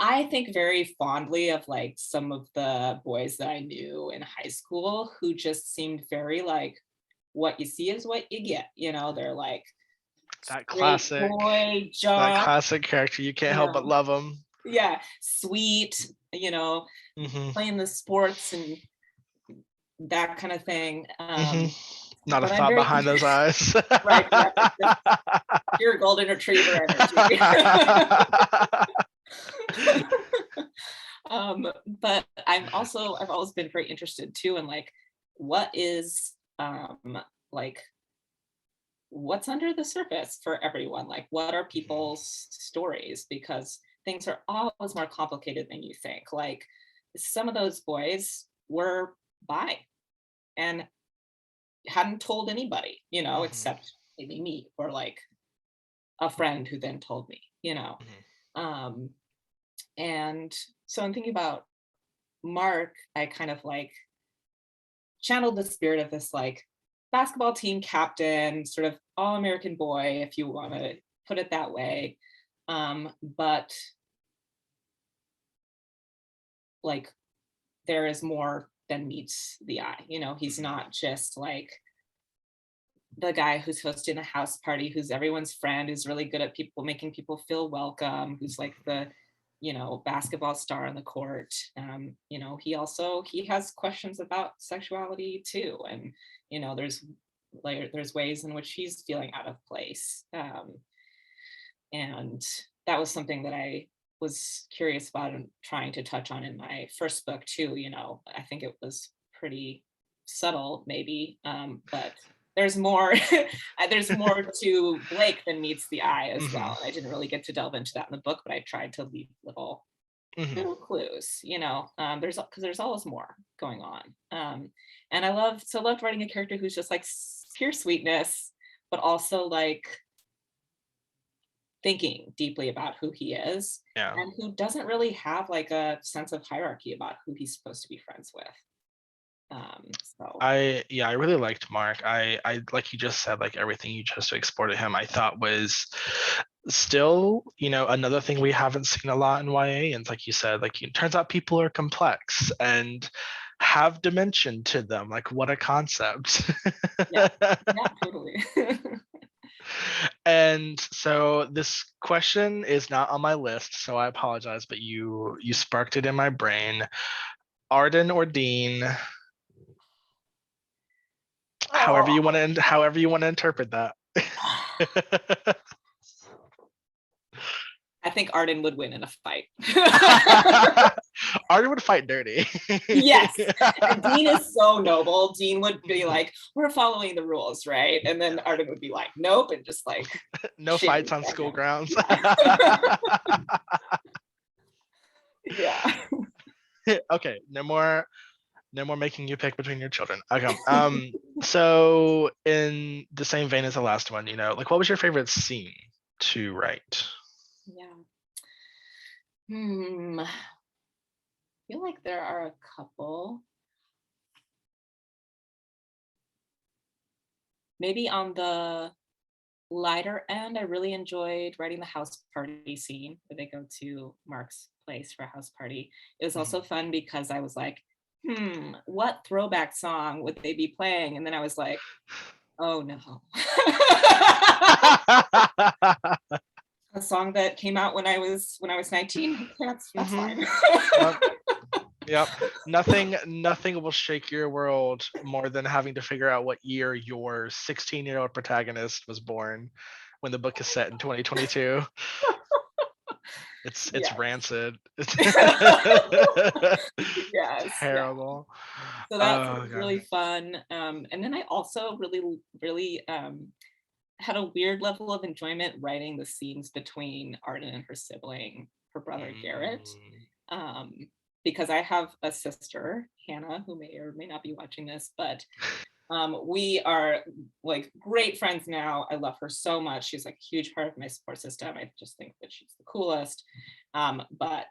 [SPEAKER 1] I think very fondly of like some of the boys that I knew in high school who just seemed very like, what you see is what you get. They're like
[SPEAKER 4] That
[SPEAKER 1] straight
[SPEAKER 4] classic,
[SPEAKER 1] boy
[SPEAKER 4] that
[SPEAKER 1] jock,
[SPEAKER 4] classic character. You can't
[SPEAKER 1] you
[SPEAKER 4] help but
[SPEAKER 1] know,
[SPEAKER 4] love him.
[SPEAKER 1] yeah, sweet,
[SPEAKER 4] Hmm.
[SPEAKER 1] playing the sports and that kind of thing.
[SPEAKER 4] Hmm. Not a
[SPEAKER 1] But I'm
[SPEAKER 4] thought
[SPEAKER 1] very
[SPEAKER 4] behind those eyes.
[SPEAKER 1] right, yeah, just pure golden retriever energy. But I've always been very interested too in like what is like what's under the surface for everyone, like what are people's stories, because things are always more complicated than you think. Like some of those boys were bi and hadn't told anybody,
[SPEAKER 4] Mhm,
[SPEAKER 1] except maybe me or like a friend who then told me.
[SPEAKER 4] mhm,
[SPEAKER 1] um and so I'm thinking about Mark. I kind of like channeled the spirit of this like basketball team captain, sort of all American boy, if you want to put it that way. But like there is more than meets the eye. He's
[SPEAKER 4] mhm,
[SPEAKER 1] not just like the guy who's hosting a house party, who's everyone's friend, who's really good at people making people feel welcome, who's like the basketball star on the court. He has questions about sexuality too, and there's ways in which he's feeling out of place. And that was something that I was curious about and trying to touch on in my first book too. I think it was pretty subtle maybe, but there's more. There's more to Blake than meets the eye as well,
[SPEAKER 4] mhm,
[SPEAKER 1] and I didn't really get to delve into that in the book, but I tried to leave
[SPEAKER 4] mhm,
[SPEAKER 1] little clues. There's always more going on. And I loved writing a character who's just like pure sweetness, but also like thinking deeply about who he is,
[SPEAKER 4] Yeah.
[SPEAKER 1] and who doesn't really have like a sense of hierarchy about who he's supposed to be friends with. So
[SPEAKER 4] I really liked Mark. I like you just said, like everything you chose to explore to him, I thought was still, another thing we haven't seen a lot in YA. And like you said, like it turns out people are complex and have dimension to them. Like what a concept.
[SPEAKER 1] yeah, yeah, totally.
[SPEAKER 4] And so this question is not on my list, so I apologize, but you sparked it in my brain. Arden or Dean, however you
[SPEAKER 1] Oh.
[SPEAKER 4] want to however you want to interpret that.
[SPEAKER 1] I think Arden would win in a fight.
[SPEAKER 4] Arden would fight dirty.
[SPEAKER 1] Yes. And Dean is so noble. Dean would be like, we're following the rules, right? And then Arden would be like, nope, and just like
[SPEAKER 4] No fights on school grounds.
[SPEAKER 1] Yeah.
[SPEAKER 4] Okay, no more making you pick between your children. Okay. So in the same vein as the last one, like what was your favorite scene to write?
[SPEAKER 1] Yeah. I feel like there are a couple. Maybe on the lighter end, I really enjoyed writing the house party scene where they go to Mark's place for a house party. It was also fun because I was like, what throwback song would they be playing? And then I was like, oh no. A song that came out when I was 19. That's fine.
[SPEAKER 4] Yep. Nothing will shake your world more than having to figure out what year your 16-year-old protagonist was born when the book is set in 2022. It's
[SPEAKER 1] Yes.
[SPEAKER 4] rancid.
[SPEAKER 1] Yes.
[SPEAKER 4] Terrible.
[SPEAKER 1] So that's really fun. And then I also really had a weird level of enjoyment writing the scenes between Arden and her sibling, her brother Garrett. Because I have a sister, Hannah, who may or may not be watching this, but we are like great friends now. I love her so much. She's like a huge part of my support system. I just think that she's the coolest. But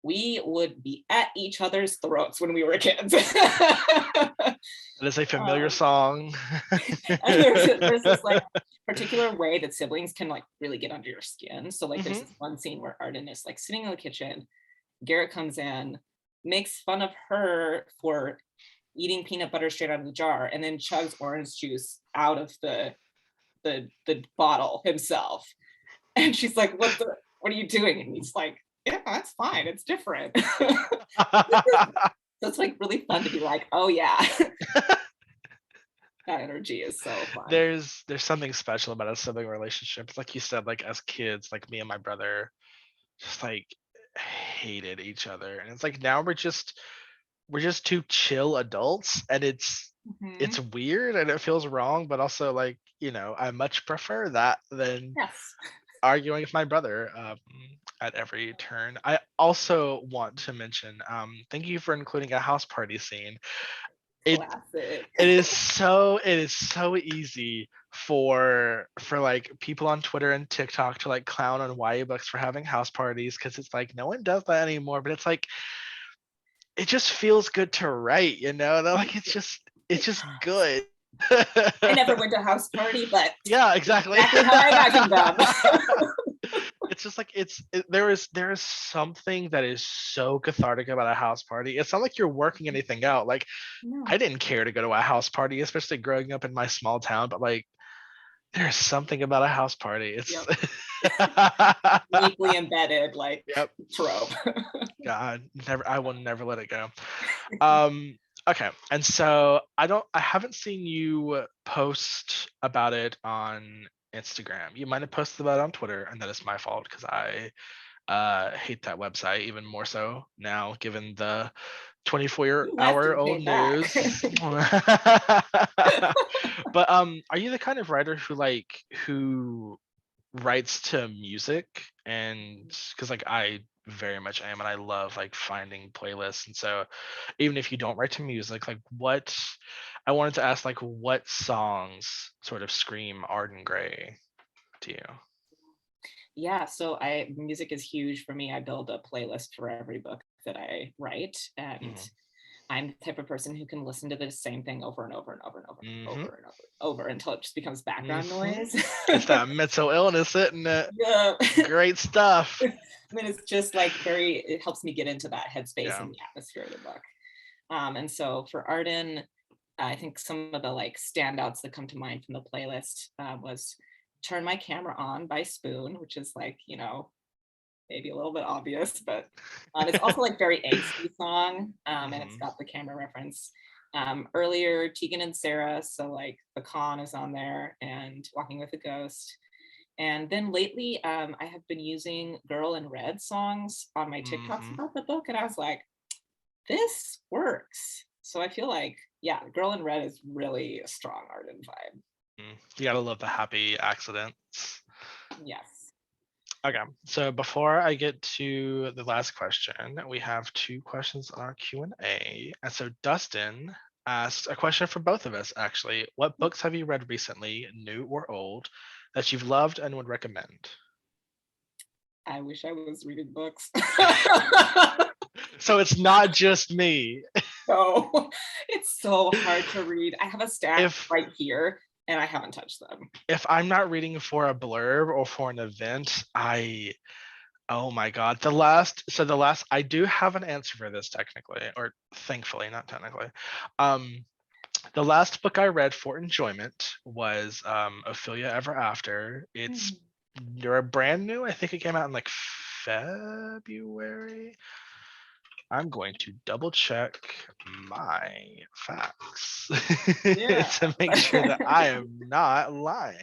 [SPEAKER 1] we would be at each other's throats when we were kids.
[SPEAKER 4] That is a familiar song.
[SPEAKER 1] And there's this like particular way that siblings can like really get under your skin. So like there's this one scene where Arden is like sitting in the kitchen. Garrett comes in, makes fun of her for eating peanut butter straight out of the jar, and then chugs orange juice out of the bottle himself. And she's like, what are you doing? And he's like, yeah, that's fine. It's different. So it's like really fun to be like, oh yeah. That energy is so fun.
[SPEAKER 4] There's something special about a sibling relationship. Like you said, like as kids, like me and my brother just like hated each other. And it's like now we're just two chill adults, and it's weird and it feels wrong, but also like, I much prefer that than arguing with my brother at every turn. I also want to mention, thank you for including a house party scene.
[SPEAKER 1] Classic.
[SPEAKER 4] It is so easy for like people on Twitter and TikTok to like clown on YA books for having house parties, because it's like no one does that anymore, but it's like it just feels good to write, They're like it's just good.
[SPEAKER 1] I never went to a house party, but
[SPEAKER 4] yeah, exactly
[SPEAKER 1] how I imagined them.
[SPEAKER 4] It's just like there is something that is so cathartic about a house party. It's not like you're working anything out. Like I didn't care to go to a house party, especially growing up in my small town, but like there's something about a house party. It's
[SPEAKER 1] deeply embedded, like trope.
[SPEAKER 4] God, I will never let it go. Okay, and so I haven't seen you post about it on Instagram. You might have posted about it on Twitter, and that is my fault because I hate that website even more so now, given the 24-hour-old news. But are you the kind of writer who writes to music? And because like I very much am, and I love like finding playlists, and so even if you don't write to music, like what I wanted to ask, like what songs sort of scream Arden Grey to you?
[SPEAKER 1] Yeah, so music is huge for me. I build a playlist for every book that I write, and
[SPEAKER 4] Mhm.
[SPEAKER 1] I'm the type of person who can listen to the same thing over and over and over and over and
[SPEAKER 4] Mhm.
[SPEAKER 1] over and over until it just becomes background
[SPEAKER 4] Mhm.
[SPEAKER 1] noise.
[SPEAKER 4] It's that mental illness, isn't it?
[SPEAKER 1] Yeah.
[SPEAKER 4] Great stuff.
[SPEAKER 1] I mean, it's just like it helps me get into that headspace
[SPEAKER 4] Yeah.
[SPEAKER 1] and the atmosphere of the book. And so for Arden, I think some of the like standouts that come to mind from the playlist was Turn My Camera On by Spoon, which is like, maybe a little bit obvious, but it's also like very angsty song, and it's
[SPEAKER 4] Mhm.
[SPEAKER 1] got the camera reference. Earlier, Tegan and Sarah, so like The Con is on there, and Walking with a Ghost. And then lately, I have been using Girl in Red songs on my TikToks
[SPEAKER 4] Mhm.
[SPEAKER 1] about the book, and I was like, this works. So I feel like, yeah, Girl in Red is really a strong Arden vibe.
[SPEAKER 4] You gotta love the happy accidents.
[SPEAKER 1] Yes.
[SPEAKER 4] Okay, so before I get to the last question, we have two questions on our Q&A. And so Dustin asked a question for both of us, actually. What books have you read recently, new or old, that you've loved and would recommend?
[SPEAKER 1] I wish I was reading books.
[SPEAKER 4] So it's not just me.
[SPEAKER 1] So it's so hard to read. I have a stack
[SPEAKER 4] If
[SPEAKER 1] right here and I haven't touched them.
[SPEAKER 4] if I'm not reading for a blurb or for an event, oh my God. The last I do have an answer for this technically, or thankfully, not technically. Um, the last book I read for enjoyment was Ophelia Ever After. It's You're brand new. I think it came out in like February. I'm going to double check my facts
[SPEAKER 1] Yeah.
[SPEAKER 4] to make sure that I am not lying.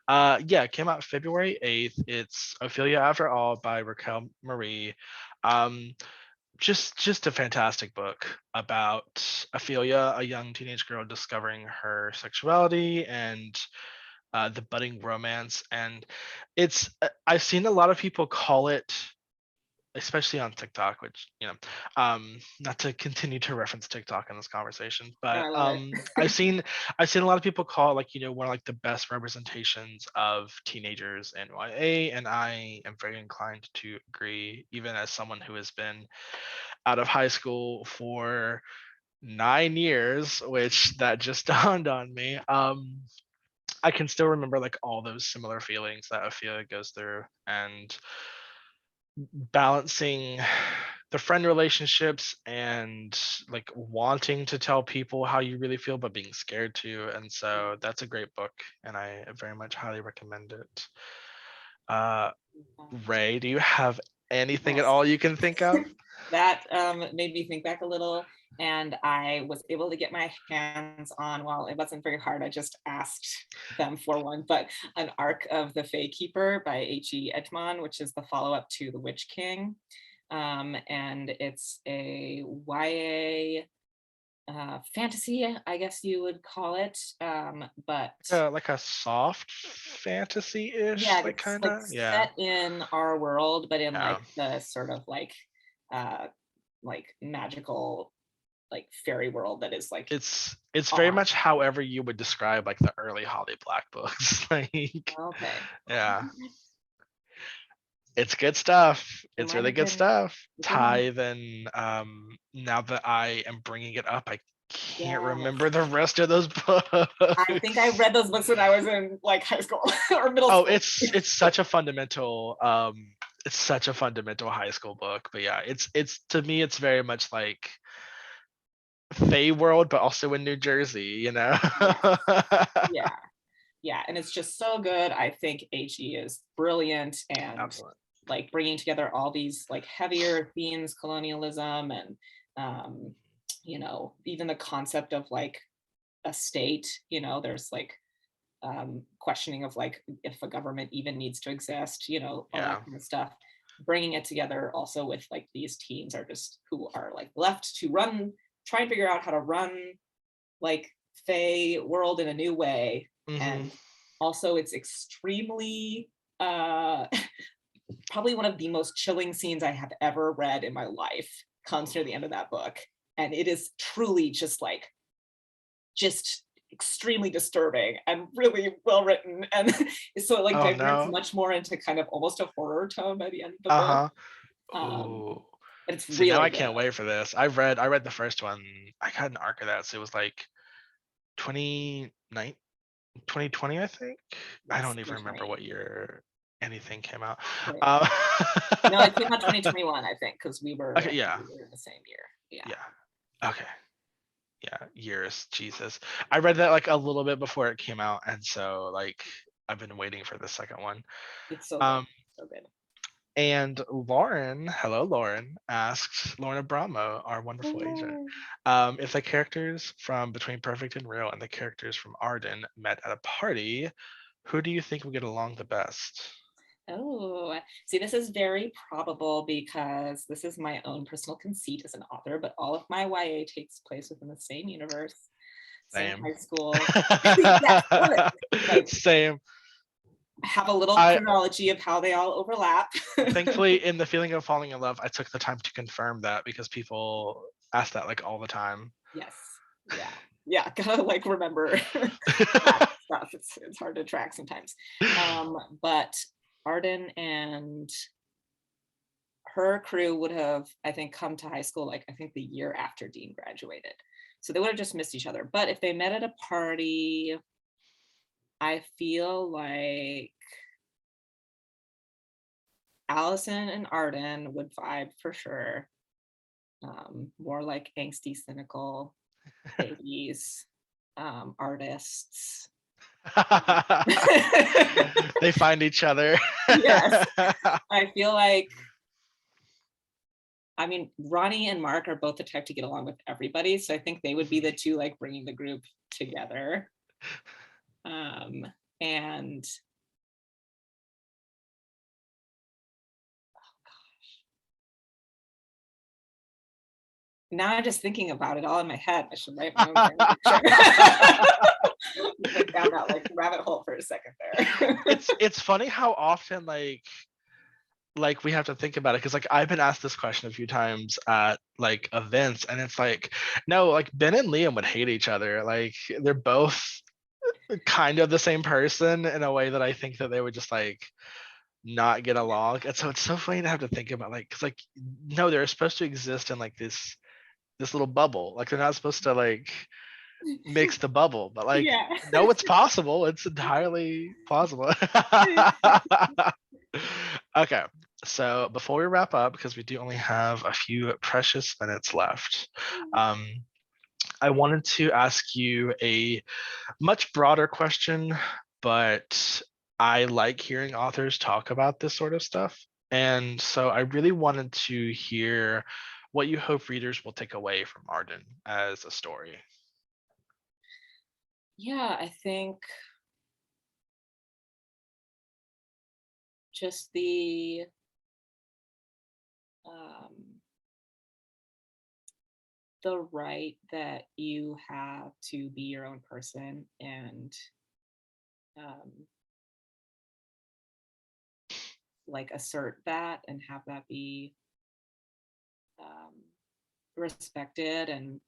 [SPEAKER 4] Yeah, it came out February 8th. It's Ophelia After All by Raquel Marie. Um, just a fantastic book about Ophelia, a young teenage girl discovering her sexuality and the budding romance. And I've seen a lot of people call it, especially on TikTok, which not to continue to reference TikTok in this conversation,
[SPEAKER 1] No,
[SPEAKER 4] but
[SPEAKER 1] I love it.
[SPEAKER 4] I've seen a lot of people call it like one of like the best representations of teenagers in YA, and I am very inclined to agree, even as someone who has been out of high school for 9 years, which that just dawned on me. I can still remember like all those similar feelings that Ophelia goes through, and balancing the friend relationships and like wanting to tell people how you really feel but being scared to. And so that's a great book and I very much highly recommend it. uh Ray, do you have anything at
[SPEAKER 1] Yes.
[SPEAKER 4] all you can think of?
[SPEAKER 1] That made me think back a little, and I was able to get my hands on, well, it wasn't very hard, I just asked them for one, but an Arc of the Fae Keeper by H.E. Edmond, which is the follow-up to The Witch King. And it's a YA fantasy, I guess you would call it. But
[SPEAKER 4] Like a soft fantasy-ish,
[SPEAKER 1] yeah,
[SPEAKER 4] like
[SPEAKER 1] it's
[SPEAKER 4] kind
[SPEAKER 1] like
[SPEAKER 4] of, yeah.
[SPEAKER 1] set in our world, but in
[SPEAKER 4] Yeah,
[SPEAKER 1] like the sort of uh like magical like fairy world that is like
[SPEAKER 4] it's very
[SPEAKER 1] awe.
[SPEAKER 4] much however you would describe like the early Holly Black books. Like,
[SPEAKER 1] Okay.
[SPEAKER 4] yeah. It's good stuff.
[SPEAKER 1] It
[SPEAKER 4] It's
[SPEAKER 1] might
[SPEAKER 4] really
[SPEAKER 1] have
[SPEAKER 4] good
[SPEAKER 1] been
[SPEAKER 4] stuff.
[SPEAKER 1] within,
[SPEAKER 4] Tithe, and now that I am bringing it up, I can't
[SPEAKER 1] yes.
[SPEAKER 4] remember the rest of those
[SPEAKER 1] I think I
[SPEAKER 4] books.
[SPEAKER 1] read those books when I was in like high school or middle
[SPEAKER 4] Oh,
[SPEAKER 1] school.
[SPEAKER 4] it's such a fundamental high school book. But yeah, it's to me it's very much like Fey World, but also in New Jersey.
[SPEAKER 1] Yeah, yeah, yeah. And it's just so good. I think HE is brilliant, and
[SPEAKER 4] Absolutely.
[SPEAKER 1] like bringing together all these like heavier themes, colonialism, and um, even the concept of like a state. There's like questioning of like if a government even needs to exist, all that
[SPEAKER 4] Yeah.
[SPEAKER 1] kind of stuff. Bringing it together also with like these teens are just who are like left to try and figure out how to run like Fae world in a new way.
[SPEAKER 4] Hmm.
[SPEAKER 1] And also it's extremely probably one of the most chilling scenes I have ever read in my life comes near the end of that book. And it is truly just extremely disturbing and really well written, and so it like
[SPEAKER 4] Oh
[SPEAKER 1] diverts
[SPEAKER 4] no.
[SPEAKER 1] much more into kind of almost a horror tone by the end of the
[SPEAKER 4] Uh-huh.
[SPEAKER 1] book.
[SPEAKER 4] Ooh.
[SPEAKER 1] But it's
[SPEAKER 4] See, now
[SPEAKER 1] really
[SPEAKER 4] I
[SPEAKER 1] good.
[SPEAKER 4] can't wait for this. I read the first one. I got an arc of that, so it was like 2019 2020, I think. I
[SPEAKER 1] Yes,
[SPEAKER 4] don't even remember
[SPEAKER 1] 2020.
[SPEAKER 4] what year anything came out.
[SPEAKER 1] Right.
[SPEAKER 4] Um,
[SPEAKER 1] No, it came out 2021, I think, because we were
[SPEAKER 4] okay, yeah,
[SPEAKER 1] in the same year. Yeah.
[SPEAKER 4] yeah. Okay. Yeah, years, Jesus. I read that like a little bit before it came out, and so like I've been waiting for the second one.
[SPEAKER 1] It's so good.
[SPEAKER 4] Um,
[SPEAKER 1] So good.
[SPEAKER 4] and Lauren, hello Lauren, asked Lauren Abramo, our wonderful agent, if the characters from Between Perfect and Real and the characters from Arden met at a party, who do you think would get along the best?
[SPEAKER 1] Oh, see, this is very probable because this is my own personal conceit as an author, but all of my YA takes place within the same universe, same
[SPEAKER 4] Same.
[SPEAKER 1] high school. Yes, love it. Like,
[SPEAKER 4] Same.
[SPEAKER 1] have a little
[SPEAKER 4] I
[SPEAKER 1] chronology of how they all overlap.
[SPEAKER 4] thankfully in the feeling of falling in love, I took the time to confirm that because people ask that like all the time.
[SPEAKER 1] Yes. Yeah. Yeah. Gotta like remember that stuff. It's hard to track sometimes. But Arden and her crew would have, I think, come to high school like I think the year after Dean graduated. So they would have just missed each other. But if they met at a party, I feel like Allison and Arden would vibe for sure. More like angsty, cynical babies, artists.
[SPEAKER 4] They find each other.
[SPEAKER 1] Yes, I feel like, I mean, Ronnie and Mark are both the type to get along with everybody, so I think they would be the two like bringing the group together. And now I'm just thinking about it all in my head. I should write my own fan fiction. Went down that like rabbit hole for a second there.
[SPEAKER 4] It's funny how often like we have to think about it because like I've been asked this question a few times at like events, and it's like, no, like Ben and Liam would hate each other. Like they're both kind of the same person in a way that I think that they would just like not get along. And so it's so funny to have to think about like, because like no, they're supposed to exist in like this little bubble. Like they're not supposed to like mix the bubble, but like
[SPEAKER 1] Yeah.
[SPEAKER 4] no, it's possible. It's entirely plausible. Okay, so before we wrap up, because we do only have a few precious minutes left, I wanted to ask you a much broader question, but I like hearing authors talk about this sort of stuff. And so I really wanted to hear what you hope readers will take away from Arden as a story.
[SPEAKER 1] Yeah, I think just the right that you have to be your own person and um, like assert that and have that be respected. And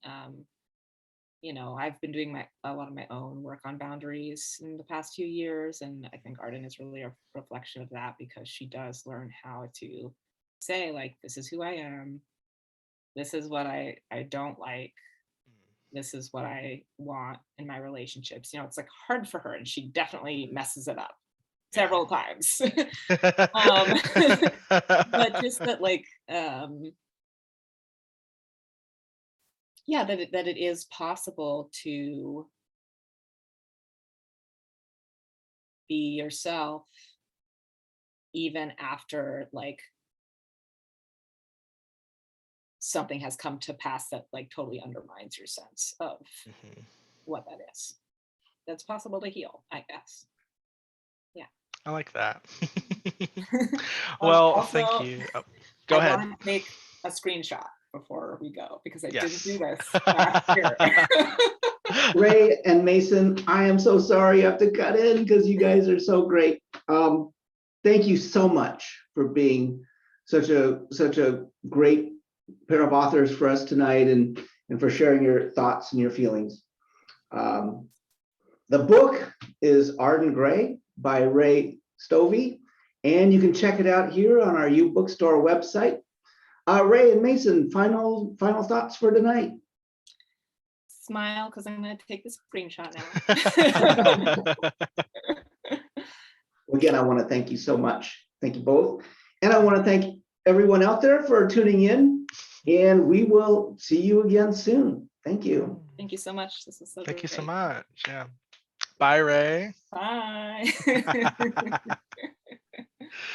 [SPEAKER 1] you know, I've been doing a lot of my own work on boundaries in the past few years, and I think Arden is really a reflection of that because she does learn how to say like, this is who I am, this is what I don't like, this is what I want in my relationships. You know, it's like hard for her and she definitely messes it up several times. But just that like yeah, that it is possible to be yourself even after like something has come to pass that like totally undermines your sense of what that is. That's possible to heal, I guess. Yeah.
[SPEAKER 4] I like that. Well,
[SPEAKER 1] Also,
[SPEAKER 4] thank you. Oh, go
[SPEAKER 1] I
[SPEAKER 4] ahead.
[SPEAKER 1] want to take a screenshot before we go because I didn't
[SPEAKER 4] Yes.
[SPEAKER 1] do this last year.
[SPEAKER 3] Ray and Mason, I am so sorry you have to cut in because you guys are so great. Thank you so much for being such a great pair of authors for us tonight and for sharing your thoughts and your feelings. The book is Arden Grey by Ray Stoeve, and you can check it out here on our U Bookstore website. Ray and Mason, final thoughts for tonight.
[SPEAKER 1] Smile, because I'm going to take the screenshot now.
[SPEAKER 3] Again, I want to thank you so much. Thank you both. And I want to thank everyone out there for tuning in. And we will see you again soon. Thank you.
[SPEAKER 1] Thank you so much. This is so
[SPEAKER 4] Thank you so
[SPEAKER 1] great.
[SPEAKER 4] much. Yeah. Bye, Ray.
[SPEAKER 1] Bye.